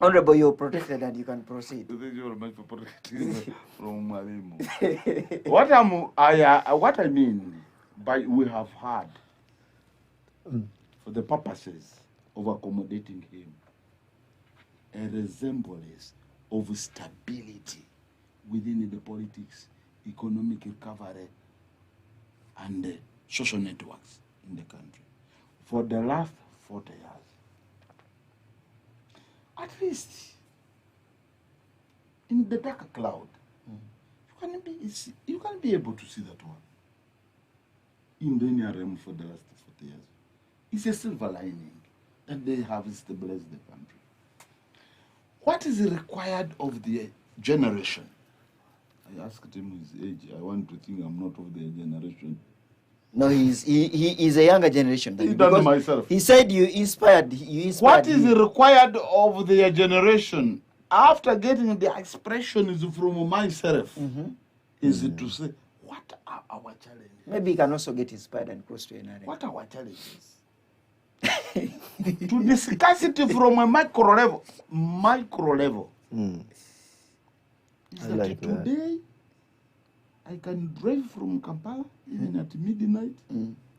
Honorable, you're protected and you can proceed. Thank you very much for protecting from Mwalimu. What I mean by we have had, for the purposes of accommodating him, a resemblance of stability within the politics, economic recovery, and social networks in the country for the last 40 years. At least in the darker cloud, you can be able to see that one. In the NRM for the last 40 years. It's a silver lining that they have stabilized the country. What is required of the generation? I asked him his age. I want to think I'm not of their generation. No, he is a younger generation. He done myself. He said you inspired What is required of their generation after getting the expressions from myself is to say, what are our challenges? Maybe he can also get inspired and close to NRM. What are our challenges? To discuss it from a micro level. Is that today I can drive from Kampala even at midnight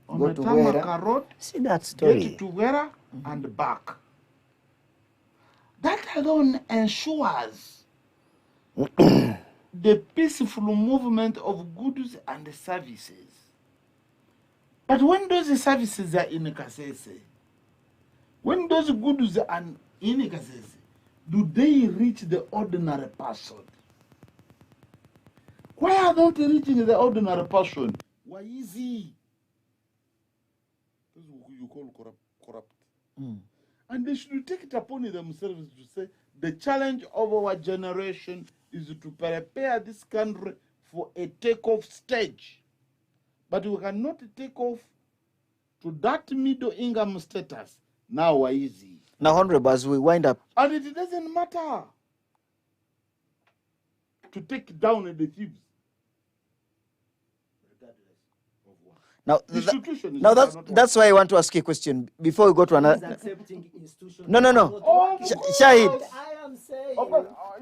on a tarmac road. See that story. Get to Wera and back. That alone ensures the peaceful movement of goods and services. But when those services are in Kasese, when those goods are in Kasese, do they reach the ordinary person? Why are they not reaching the ordinary person? Why is he? That's what you call corrupt. And they should take it upon themselves to say, the challenge of our generation is to prepare this country for a takeoff stage. But we cannot take off to that middle income status. Now, why is he? Now, Honorable, as we wind up. And it doesn't matter to take down the thieves. Now, that's why I want to ask you a question before we go to another. No. Shahid. I am saying.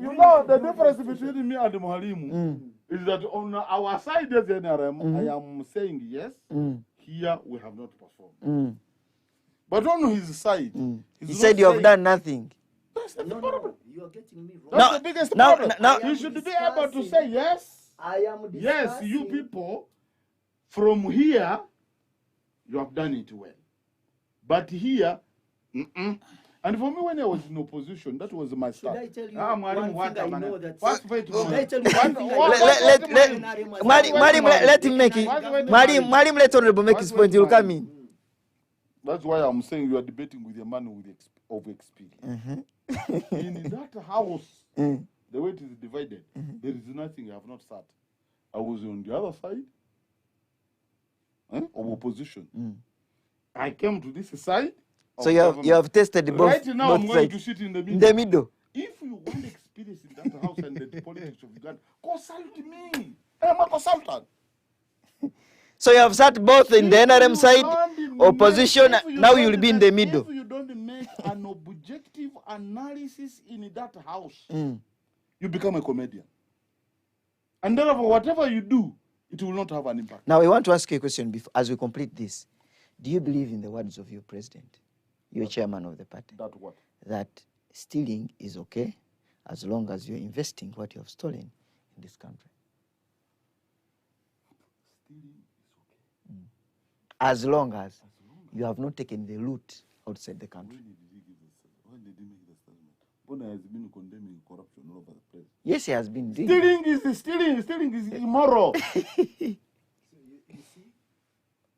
You know, the difference between me and Mwalimu is that on our side as NRM, I am saying yes, here we have not performed. But on his side, he said you have done nothing. That's the problem. You are getting me wrong. That's the biggest problem. Now, you should be able to say yes. I am discussing. Yes, you people, from here, you have done it well. But here, And for me, when I was in opposition, that was my start. Should I tell you one thing I know that... Should I tell you let him make it. Marim, let Honorable make his point. He'll come in. That's why I'm saying you are debating with a man of experience. In that house, the way it is divided, there is nothing I have not sat. I was on the other side of opposition. I came to this side. So you have tested both. Right now, both I'm going sides. to sit in the middle. In the middle. If you want experience in that house and the politics of Uganda, consult me. I'm a consultant. So you have sat both in the NRM side, opposition, now you'll be in the middle. If you don't make an objective analysis in that house, you become a comedian. And therefore, whatever you do, it will not have an impact. Now, I want to ask you a question as we complete this. Do you believe in the words of your president, your chairman of the party? That what? That stealing is okay as long as you're investing what you have stolen in this country. Stealing is okay. As long as you have not taken the loot outside the country. When did he make the statement? Bona has been condemning corruption all over the place. Yes, he has been doing Stealing is immoral.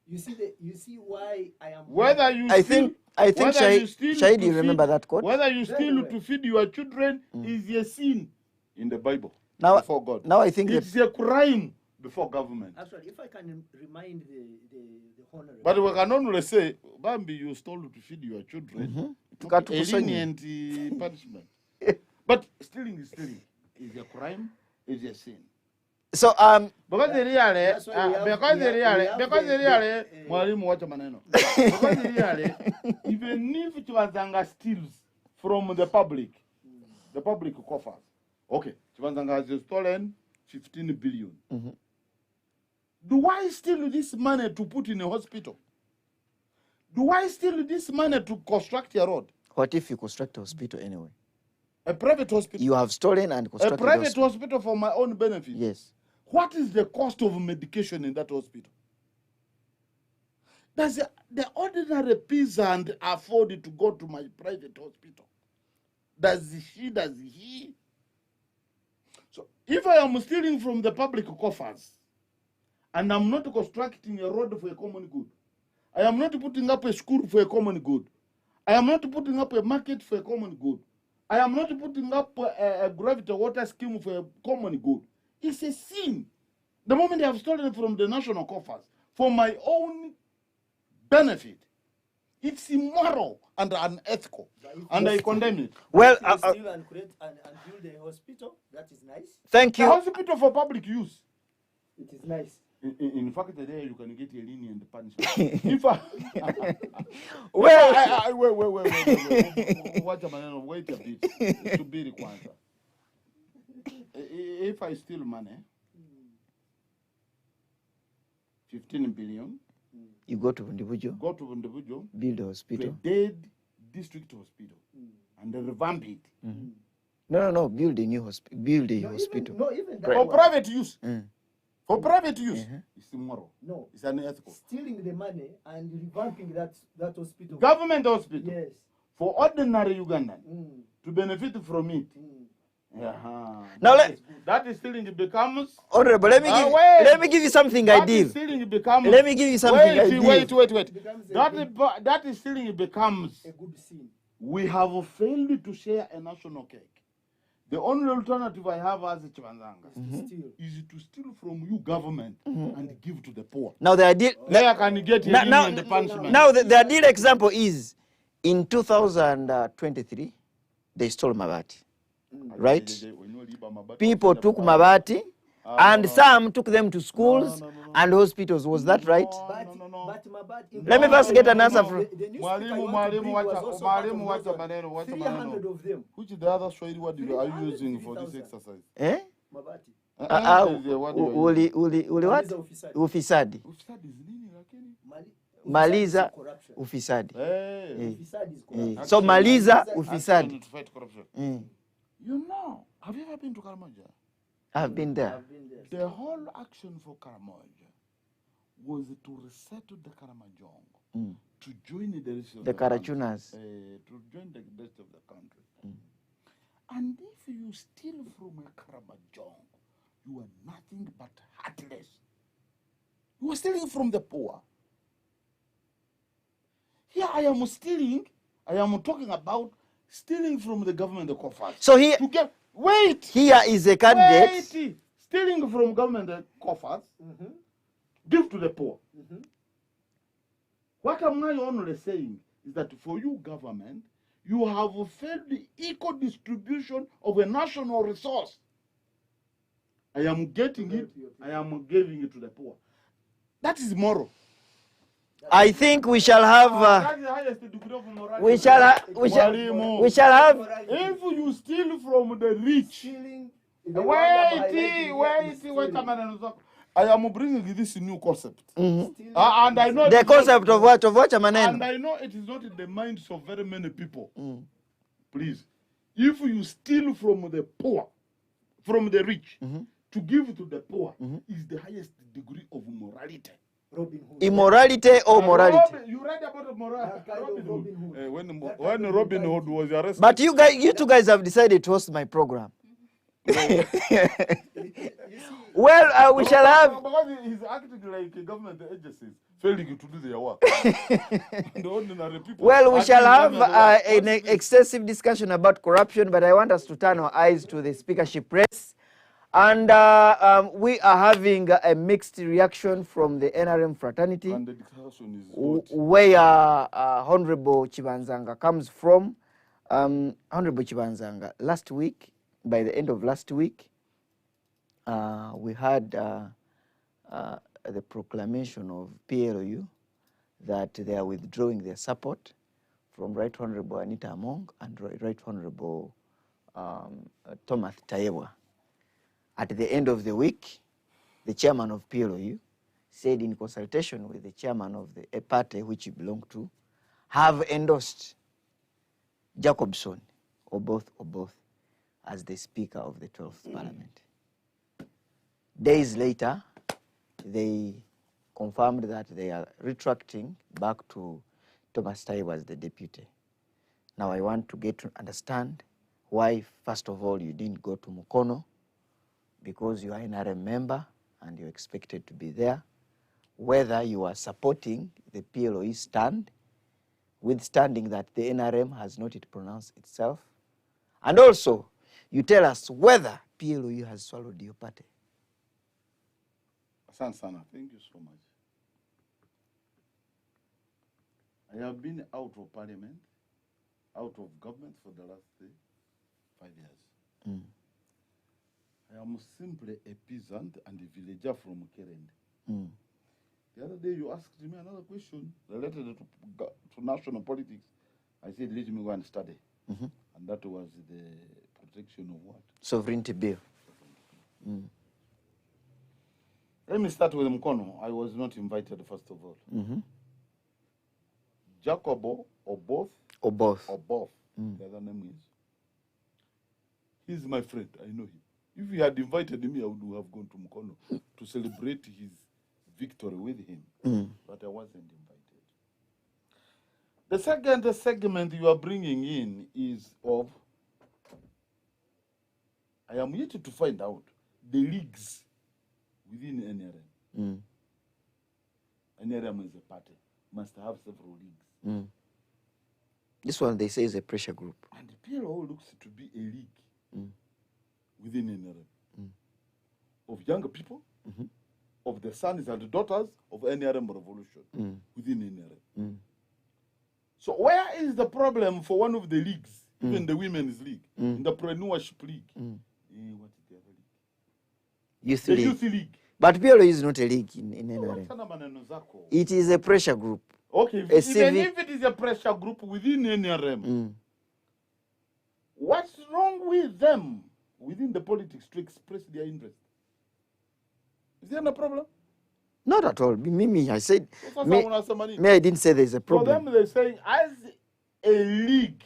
You see why I am... Whether you I think Shahid, you remember that quote? Whether you steal to feed your children is a sin in the Bible before God. Now I think it's a crime before government. Actually, if I can remind the honorable... But we can only say, Bambi, you stole to feed your children. Not a lenient punishment. But stealing is a crime, is a sin. So because really That's why we have because the- really mwalimu wacha maneno because really even if Chivanzanga steals from the public coffers, okay, Chivanzanga has stolen 15 billion. Do I steal this money to put in a hospital? Do I steal this money to construct a road? what if you construct a hospital anyway? A private hospital? You have stolen and A constructed private hospital for my own benefit? Yes. What is the cost of medication in that hospital? Does the ordinary peasant afford to go to my private hospital? Does he? So if I am stealing from the public coffers and I'm not constructing a road for a common good, I am not putting up a school for a common good, I am not putting up a market for a common good, I am not putting up a gravity water scheme for a common good, it's a sin. The moment I have stolen from the national coffers for my own benefit, it's immoral and unethical, and I condemn it. Well, steal and create and build a hospital. That is nice. thank A you. hospital for public use. It is nice. In fact, today you can get a lenient punishment. If I, Well, wait. Wait a bit. To be required. If I steal money, 15 billion, you go to individual, go to individual, build a to a hospital. dead district hospital, and then revamp it No, build a new hospital. Build a hospital. Even that for one. private use. Mm. For private use, it's immoral. No. It's unethical. Stealing the money and revamping that hospital. Government hospital Yes. for ordinary Ugandan Mm. to benefit from it. Now That is stealing becomes. Honorable, wait. let me give you something That ideal. is stealing becomes. Let me give you something ideal. Wait. Becomes That is stealing becomes. a good scene. We have failed to share a national cake. The only alternative I have as a Chivanzanga Steal. is to steal from you government and give to the poor. Now the ideal. There can you get a Now, lenient punishment. now the ideal example is in 2023 they stole Mabati, right? People took Mabati, and some took them to schools and hospitals. Was that right? But Mabati. Let me first get an answer from. The newspaper you want to bring was also part of those 300 of them. Which the other Swahili word are you using for this exercise? Eh? Mabati. Uli what? Maliza ufisadi. Ufisadi. Ufisadi is nini lakini? Maliza corruption. ufisadi. Ufisadi is corruption. So maliza Action ufisadi. to fight corruption. Mm. You know, have you ever been to Karamoja? I've been there. I've been there. The whole action for Karamoja was to resettle the Karamojong, to join the rest of The country, Karachunas. to join the rest of the country. And if you steal from a Karamojong, you are nothing but heartless. You are stealing from the poor. Here I am stealing. I am talking about stealing from the government coffers. So here, To get wait. here is a candidate. Wait. Stealing from government coffers, give to the poor. What am I only saying is that for you, government, you have failed the equal distribution of a national resource. I am getting it, I am giving it to the poor. That is moral. I think we shall have. That is the highest degree of morality. We shall have. We shall have. If you steal from the rich, Stealing. wait a minute. I am bringing this new concept. And I know The concept of what? Of what, and maneno? I know it is not in the minds of very many people. Please, if you steal from the poor, from the rich, to give to the poor is the highest degree of morality. Robin Hood. Immorality or morality? You read about morality. Kind of Robin Hood. When Robin Hood was arrested. But you two guys have decided to host my program. Well, we shall have. Because he's acting like government agencies failing to do their work. The ordinary people. Well, we acting shall have government work. an extensive discussion about corruption, but I want us to turn our eyes to the speakership race. And we are having a mixed reaction from the NRM fraternity, And the discussion is hot. where Honorable Chivanzanga comes from. Honorable Chivanzanga, last week, by the end of last week, we had the proclamation of PLU that they are withdrawing their support from Right Honorable Anita Among and Right Honorable Thomas Tayewa. At the end of the week, the chairman of PLU said in consultation with the chairman of a party which he belonged to, have endorsed Jacobson, or both, as the Speaker of the 12th Parliament. Days later, they confirmed that they are retracting back to Thomas Tayewa as the deputy. Now I want to get to understand why, first of all, you didn't go to Mukono, because you are an NRM member and you're expected to be there, whether you are supporting the PLOE stand, withstanding that the NRM has not yet pronounced itself, and also you tell us whether PLOE has swallowed your party. Asante sana, thank you so much. I have been out of parliament, out of government for the last 5 years. I am simply a peasant and a villager from Kerend. The other day you asked me another question related to national politics. I said, let me go and study. And that was the protection of what? Sovereignty bill. Let me start with Mukono. I was not invited, first of all. Jacobo, or both. The other name is. He's my friend, I know him. If he had invited me, I would have gone to Mukono to celebrate his victory with him. But I wasn't invited. The second segment you are bringing in is of, I am yet to find out the leagues within NRM. NRM is a party, must have several leagues. This one they say is a pressure group. And the PLO looks to be a league within NRM of younger people, of the sons and daughters of NRM revolution within NRM. So where is the problem for one of the leagues, even the women's league, the entrepreneurship league? What is the other league? The youth league. But PLO is not a league in NRM. It is a pressure group. Okay, even if it is a pressure group within NRM, what's wrong with them within the politics to express their interest? Is there no problem? Not at all. Me, I said, I didn't say there's a problem. For them, they say, as a league,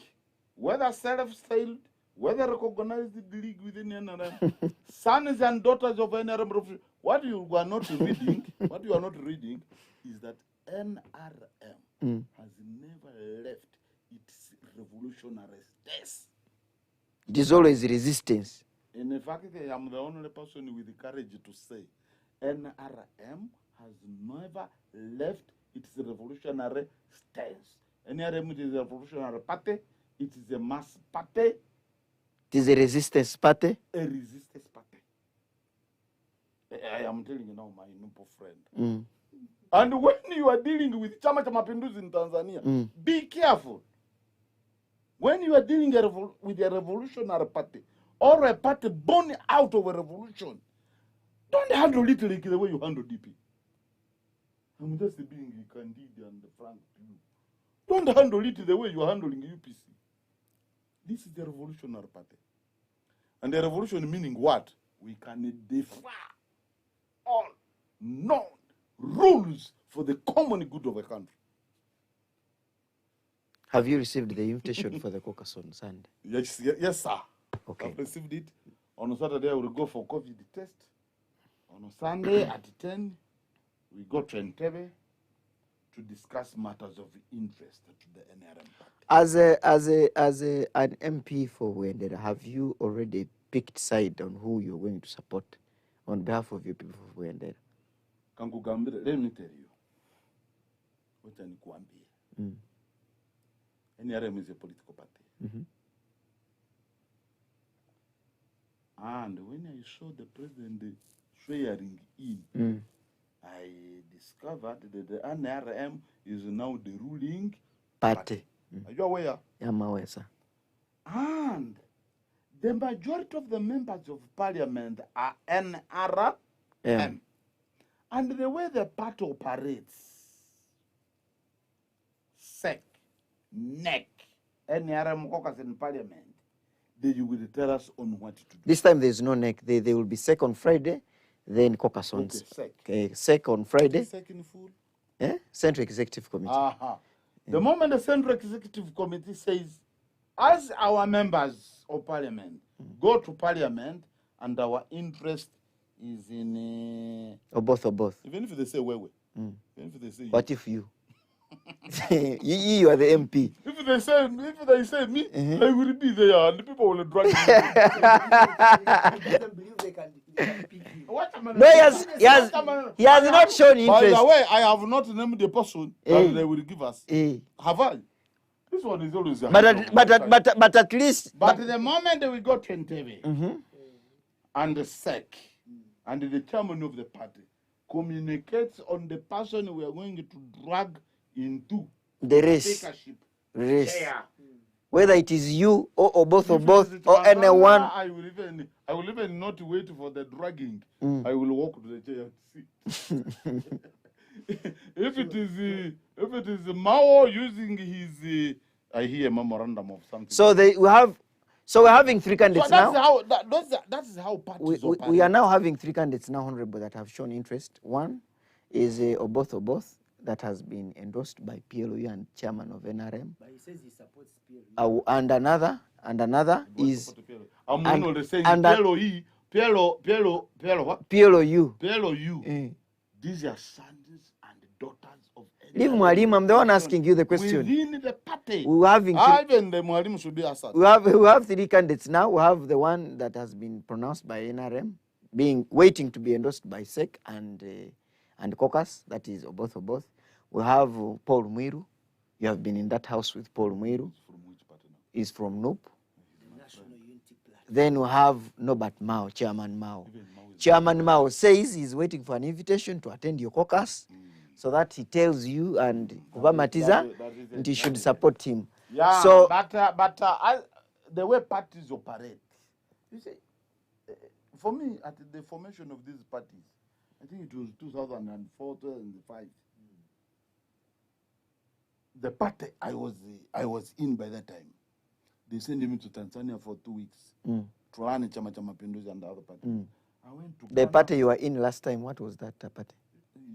whether self-styled, whether recognized the league within NRM, sons and daughters of NRM, what you are not reading, is that NRM has never left its revolutionary status. It is always resistance. In fact, I am the only person with the courage to say NRM has never left its revolutionary stance. NRM is a revolutionary party. It is a mass party. It is a resistance party. A resistance party. I am telling you now, my noble friend. And when you are dealing with Chama cha Mapinduzi in Tanzania, be careful. When you are dealing with a revolutionary party or a party born out of a revolution, don't handle it like the way you handle DP. I'm just being candid and frank to you. Don't handle it the way you are handling UPC. This is the revolutionary party. And the revolution meaning what? We can defy all known rules for the common good of a country. Have you received the invitation for the caucus on Sunday? Yes, sir. Okay. I've received it. On Saturday, I will go for COVID test. On Sunday at 10, we go to Entebbe to discuss matters of interest to the NRM party. As an MP for Rwenzori, have you already picked side on who you're going to support on behalf of your people for Rwenzori? Kankugambire, let me tell you. What I'm NRM is a political party. And when I saw the president swearing in, I discovered that the NRM is now the ruling party. Are you aware? I'm aware, sir. And The majority of the members of parliament are NRM. And the way the party operates, SEC, NEC, NRM caucus in parliament, they will tell us on what to do. This time there's no neck. They will be SEC on Friday, then caucus on SEC. Okay, SEC on Friday. SEC in full? Central Executive Committee. The moment the Central Executive Committee says, as our members of parliament go to parliament and our interest is in... Or both. Even if they say Even if they say what if you? you are the MP. If they say me, I will be there and the people will drag me. No, he has not shown interest. By the way, I have not named the person that they will give us. Have I? This one is always but at least... But the moment we go to Entebbe and the SEC and the chairman of the party communicates on the person we are going to drag into the race, chair. Whether it is you or both or anyone. I will even not wait for the dragging. I will walk to the chair and sit. If it is Mao using his I hear memorandum of something. So we're having three candidates now. That is how parties operate. We are now having three candidates now, Honorable, that have shown interest. One is Oboth that has been endorsed by PLOU and chairman of NRM. But he says he supports PLOU. And another is PLOU. These are sons and daughters of NRM. Leave Mwalimu, I'm the one asking you the question. Within the party. Even the Mwalimu should be asked. We have three candidates now. We have the one that has been pronounced by NRM, waiting to be endorsed by SEC and caucus, that is Oboth. We have Paul Mwiru. You have been in that house with Paul Mwiru. From which party now? He's from NUP. The National Unity Platform. Then we have Norbert Mao, Chairman Mao. Chairman Mao says he's waiting for an invitation to attend your caucus so that he tells you and Kubamatiza and you should support him. Yeah, so, but the way parties operate, you see, for me, at the formation of these parties, I think it was 2004, 2005. The party I was in by that time, they sent me to Tanzania for 2 weeks to learn Chama Cha Mapinduzi and the other parties. I went to the Ghana. party you were in last time, what was that party?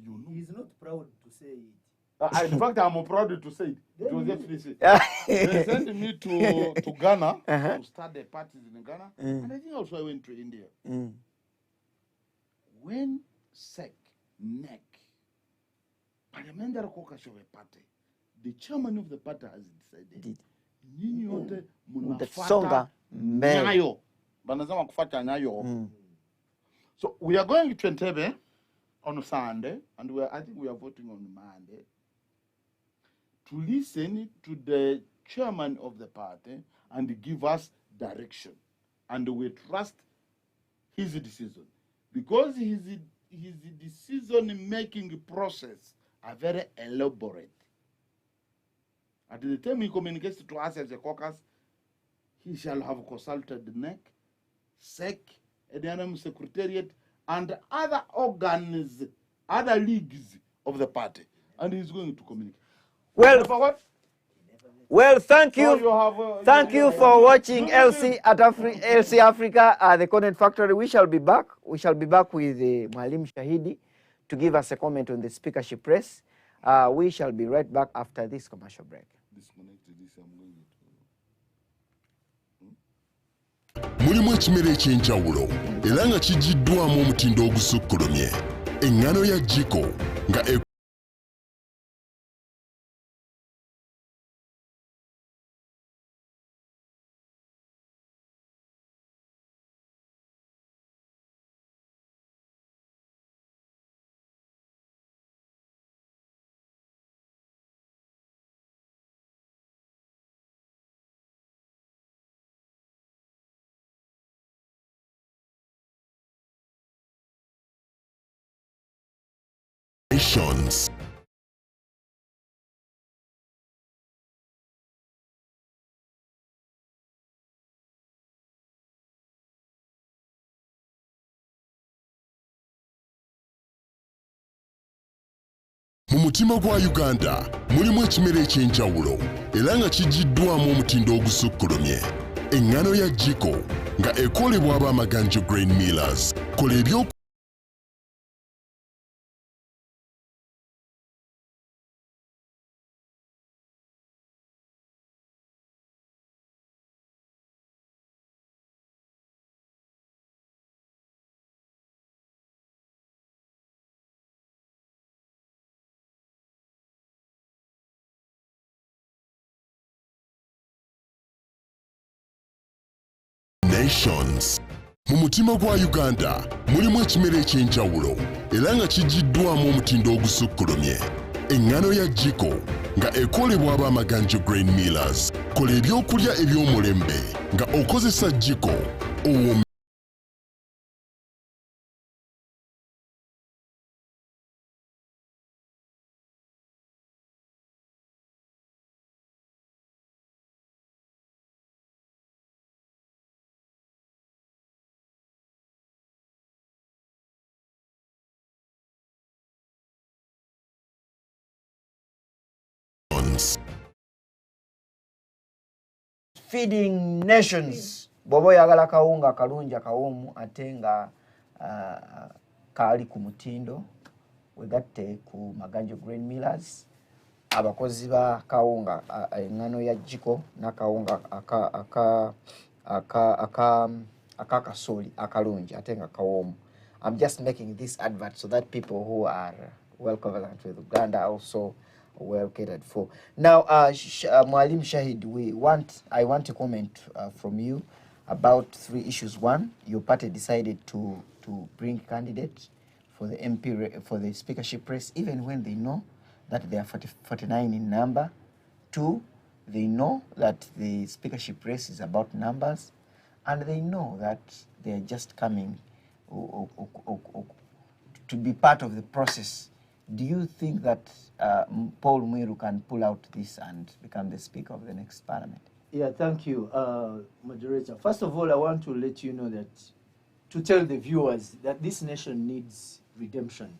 You know. He's not proud to say it. In fact, I'm proud to say it. It was FDC. They sent me to Ghana to start the parties in Ghana. And I think also I went to India. When SEC, NEC, Parliamentary Caucus of a party, the chairman of the party has decided, nyinyi yote mnafuata nyayo. Banasema kufuata nyayo. So we are going to Entebbe on Sunday, and I think we are voting on Monday, to listen to the chairman of the party and give us direction. And we trust his decision. Because his decision-making process are very elaborate. At the time he communicates to us as a caucus, he shall have consulted the NEC, SEC, the NRM Secretariat, and other organs, other leagues of the party. And he's going to communicate. Well, thank you. Thank you for watching LC Africa, the Content Factory. We shall be back. We shall be back with Mwalimu Shahidi to give us a comment on the speakership race. We shall be right back after this commercial break. Mulimu ekimera ekyenjawulo era nga kijiddwamu omutindo ogusukkulumye eŋŋano ya jiko nga nations mu mutima gwa Uganda mulimu ekimera eky'enjawulo era nga kijiddwamu omutindo ogusukkulumye. Eŋŋano ya Jiko nga ekolebwa ab'amaganjo Grain Millers. Kola ebyo Nations. Mu mutima gwa Uganda mulimu ekimera eky'enjawulo era nga kijiddwamu omutindo ogusukkulumye. Eŋŋano ya Jiko nga ekolebwa ab'amaganjo Grain Millers. Kola ebyokulya eby'omulembe nga okozesa Jiko. Feeding nations. Bobo yagala kawunga kalungi akawumu ate nga kali ku mutindo wegatte ku maganjo Grain Millers. Abakozi ba kawunga eŋŋano ya Jiko n'akawunga akakasoli akalungi ate nga kawumu. I'm just making this advert so that people who are well covered with Uganda also well catered for. Now, Mwalim Shahid, I want a comment from you about 3 issues. One, your party decided to bring candidates for the for the speakership race, even when they know that they are 49 in number. 2, they know that the speakership race is about numbers, and they know that they are just coming to be part of the process. Do you think that Paul Muiru can pull out this and become the Speaker of the next Parliament? Yeah, thank you, Moderator. First of all, I want to let you know that, to tell the viewers that this nation needs redemption.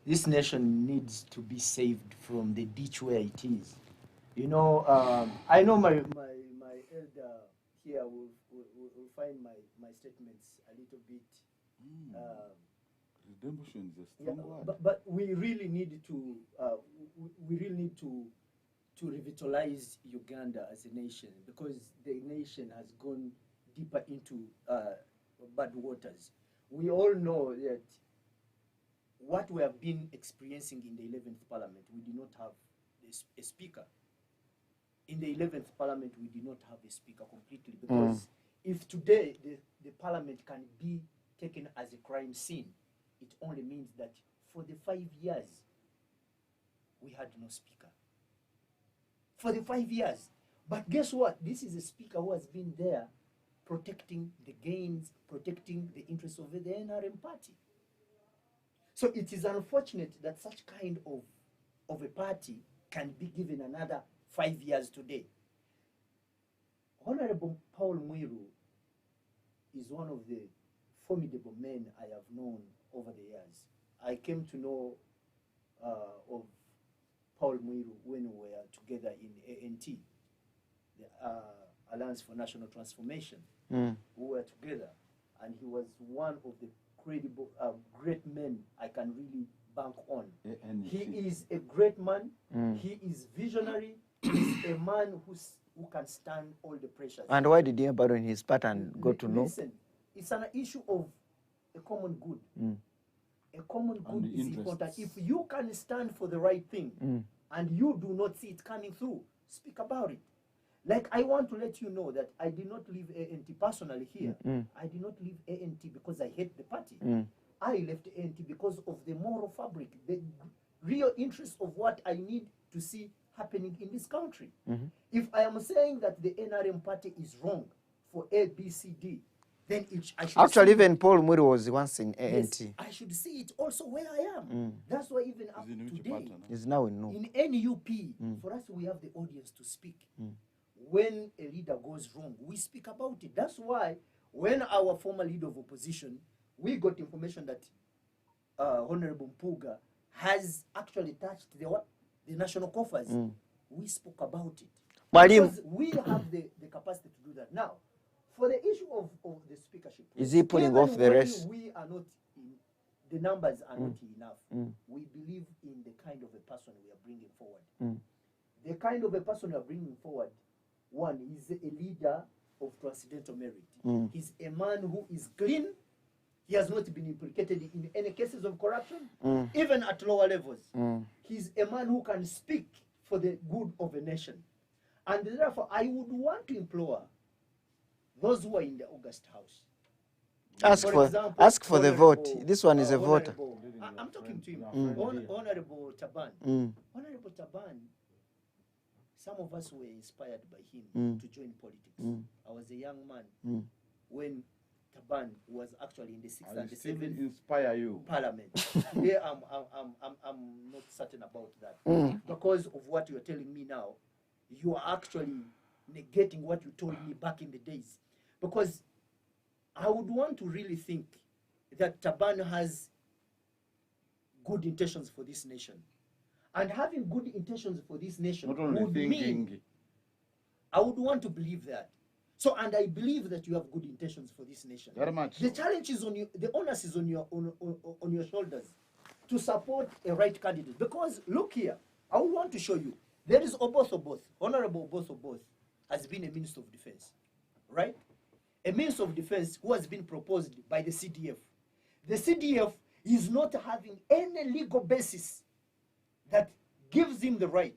This nation needs to be saved from the ditch where it is. You know, I know my elder here will find my statements a little bit. Redemption is a strong word. But we really need to revitalize Uganda as a nation, because the nation has gone deeper into bad waters. We all know that what we have been experiencing in the 11th Parliament, we did not have a speaker. In the 11th Parliament, we did not have a speaker completely, because if today the Parliament can be taken as a crime scene, it only means that for the 5 years, we had no speaker. For the 5 years. But guess what? This is a speaker who has been there protecting the gains, protecting the interests of the NRM party. So it is unfortunate that such kind of a party can be given another 5 years today. Honorable Paul Muiru is one of the formidable men I have known over the years. I came to know of Paul Muiru when we were together in ANT, the Alliance for National Transformation. We were together, and he was one of the credible, great men I can really bank on. He is a great man. He is visionary. He's a man who can stand all the pressures. And why did he abandon his part and go to know? Listen, it's an issue of a common good. A common good is important. If you can stand for the right thing and you do not see it coming through, speak about it. Like, I want to let you know that I did not leave ANT personally here. I did not leave ANT because I hate the party. I left ANT because of the moral fabric, the real interest of what I need to see happening in this country. If I am saying that the NRM party is wrong for A, B, C, D, then I should actually even Paul Muiru was once in ANT. Yes, I should see it also where I am. That's why even up today, he's now in NUP, for us we have the audience to speak. When a leader goes wrong, we speak about it. That's why when our former leader of opposition, we got information that Honorable Mpuga has actually touched the what? The national coffers. We spoke about it. Mwalimu, Because we have the capacity to do that. Now, for the issue of the speakership, is he pulling even off the when race? we are not in, the numbers are not enough. We believe in the kind of a person we are bringing forward. The kind of a person we are bringing forward, one, is a leader of transcendental merit. He's a man who is clean. He has not been implicated in any cases of corruption, even at lower levels. He's a man who can speak for the good of a nation. And therefore, I would want to implore those who are in the August House. Ask for the vote. This one is a voter. I'm talking to him. Honorable Taban. Honorable Taban, some of us were inspired by him to join politics. I was a young man when Taban was actually in the 6th and the 7th inspire you parliament. Here I'm not certain about that. Because of what you're telling me now, you are actually negating what you told me back in the days. Because I would want to really think that Taban has good intentions for this nation. And having good intentions for this nation would mean, I would want to believe that. So, and I believe that you have good intentions for this nation. Very much. The challenge is on you, the onus is on your shoulders to support a right candidate. Because look here, I want to show you, there is Oboth Oboth, Honorable Oboth Oboth has been a Minister of Defense, right? A Minister of Defense who has been proposed by the CDF. The CDF is not having any legal basis that gives him the right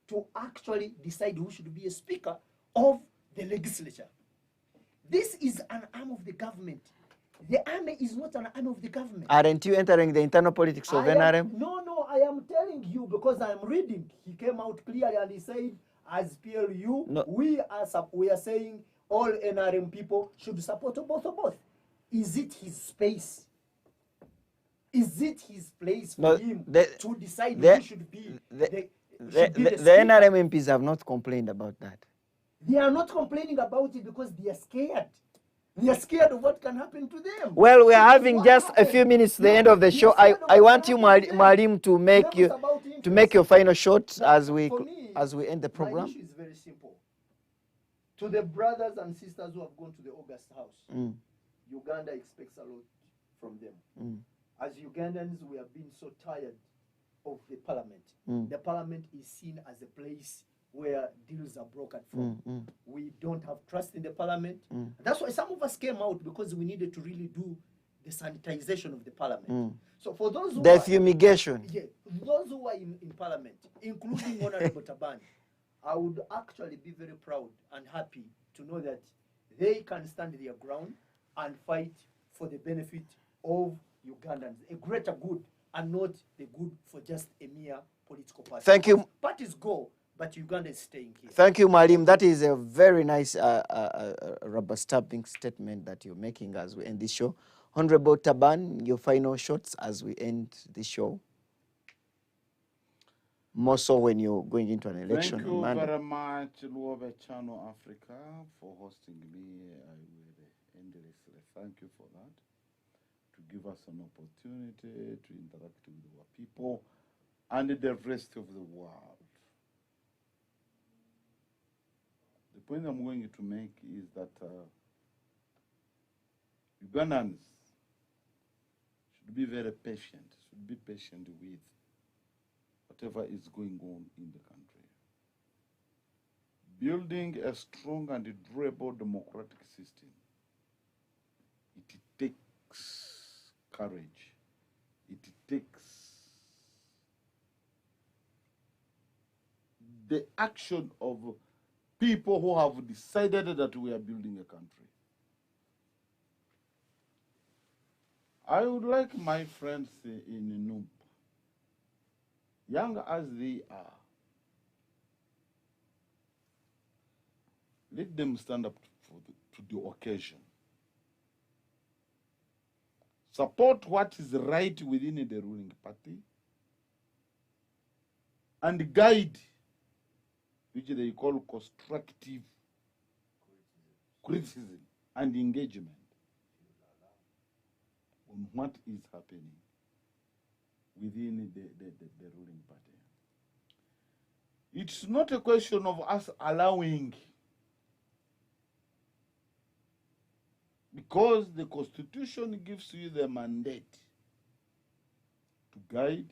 to actually decide who should be a speaker of the legislature. This is an arm of the government. The army is not an arm of the government. Aren't you entering the internal politics of NRM? No, I am telling you because I am reading. He came out clearly and he said, as PLU, we are saying all NRM people should support both. Is it his space? Is it his place for him to decide who should be the NRM MPs have not complained about that. They are not complaining about it because they are scared. They are scared of what can happen to them. Well, we are having just a few minutes to the end of the show. I want you, Malim, to make your final shot as we end the program. My issue is very simple. To the brothers and sisters who have gone to the August House, Uganda expects a lot from them. As Ugandans, we have been so tired of the parliament. The parliament is seen as a place where deals are brokered from. We don't have trust in the parliament. That's why some of us came out, because we needed to really do the sanitization of the parliament. So for those who the fumigation. Yeah, those who are in parliament, including Honorable Taban, I would actually be very proud and happy to know that they can stand their ground and fight for the benefit of Ugandans, a greater good, and not the good for just a mere political party. Thank you. Parties go, but Uganda is staying here. Thank you, Malim. That is a very nice rubber-stamping statement that you're making as we end this show. Honorable Taban, your final shots as we end this show. More so when you're going into an election. Thank you very much, Luobe Channel Africa, for hosting me. I will endlessly thank you for that. To give us an opportunity to interact with our people and the rest of the world. The point I'm going to make is that Ugandans should be very patient, should be patient with whatever is going on in the country. Building a strong and durable democratic system, it takes courage. It takes the action of people who have decided that we are building a country. I would like my friends in Nump, young as they are, let them stand up to the occasion. Support what is right within the ruling party and guide, which they call constructive criticism and engagement on what is happening. within the ruling party. It's not a question of us allowing, because the Constitution gives you the mandate to guide,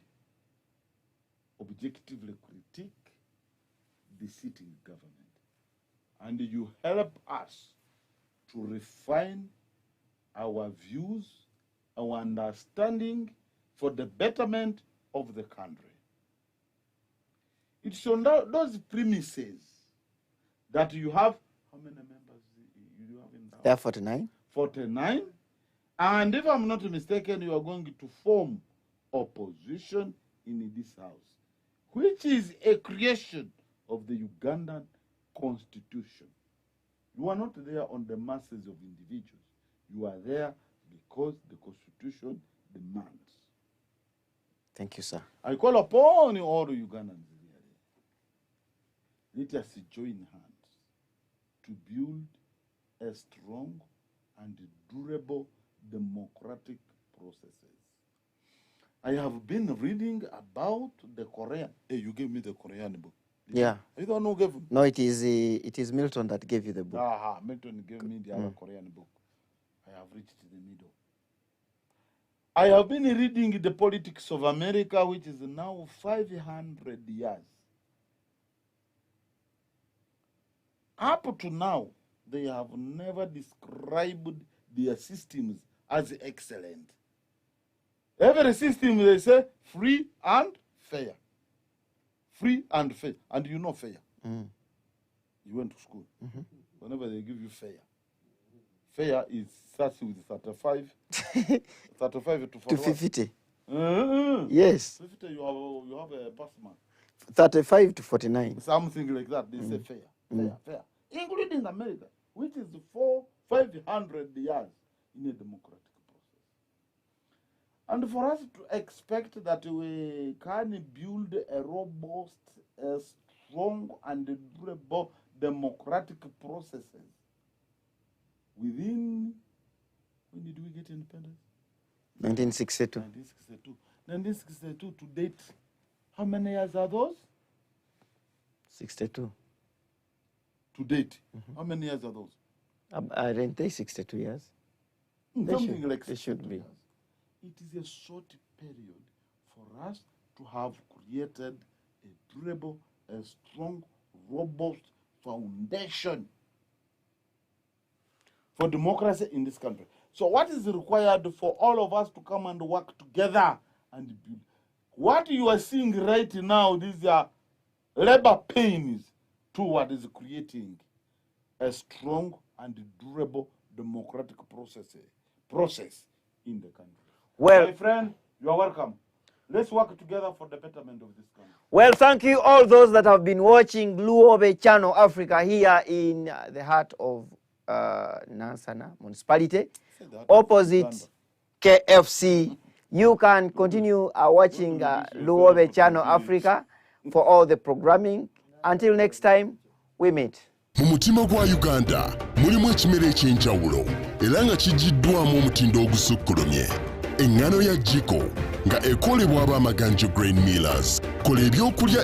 objectively critique the sitting government. And you help us to refine our views, our understanding for the betterment of the country. It's on those premises that you have, how many members you have in that? There are 49. 49. And if I'm not mistaken, you are going to form opposition in this house, which is a creation of the Ugandan constitution. You are not there on the masses of individuals. You are there because the constitution demands. Thank you, sir. I call upon all Ugandans here. Let us join hands to build a strong and durable democratic processes. I have been reading about the Korean. Hey, you gave me the Korean book. Yeah. You don't know who gave me? No, it is Milton that gave you the book. Aha, Milton gave me the other Korean book. I have reached the middle. I have been reading the politics of America, which is now 500 years. Up to now, they have never described their systems as excellent. Every system, they say, free and fair. Free and fair. And you know fair. Mm. You went to school. Whenever they give you fair. Fair is starts with 35. 35 to 41. To 50. Yes. 50, you have a pass mark. 35 to 49. Something like that. They say fair. Fair. Including America, which is 500 years in a democratic process. And for us to expect that we can build a robust, a strong and durable democratic processes within, when did we get independence? 1962. 1962. 1962 to date, how many years are those? 62. To date, how many years are those? I didn't think 62 years. Something like they should be. years. It is a short period for us to have created a durable, a strong, robust foundation for democracy in this country. So what is required for all of us to come and work together and build? What you are seeing right now, these are labor pains towards creating a strong and durable democratic process in the country. Well, my friend, you are welcome. Let's work together for the betterment of this country. well, thank you all those that have been watching Luobe Channel Africa here in the heart of Nansana Municipality, opposite KFC. You can continue watching Luobe Channel Africa for all the programming. Until next time, we meet. Mu mutima gwa Uganda mulimu ekimera ekyenjawulo era nga kijiddwamu omutindo ogusukkulumye. Eŋŋano ya Jiko nga ekolebwa ab'amaganjo Grain Millers. Kola ebyokulya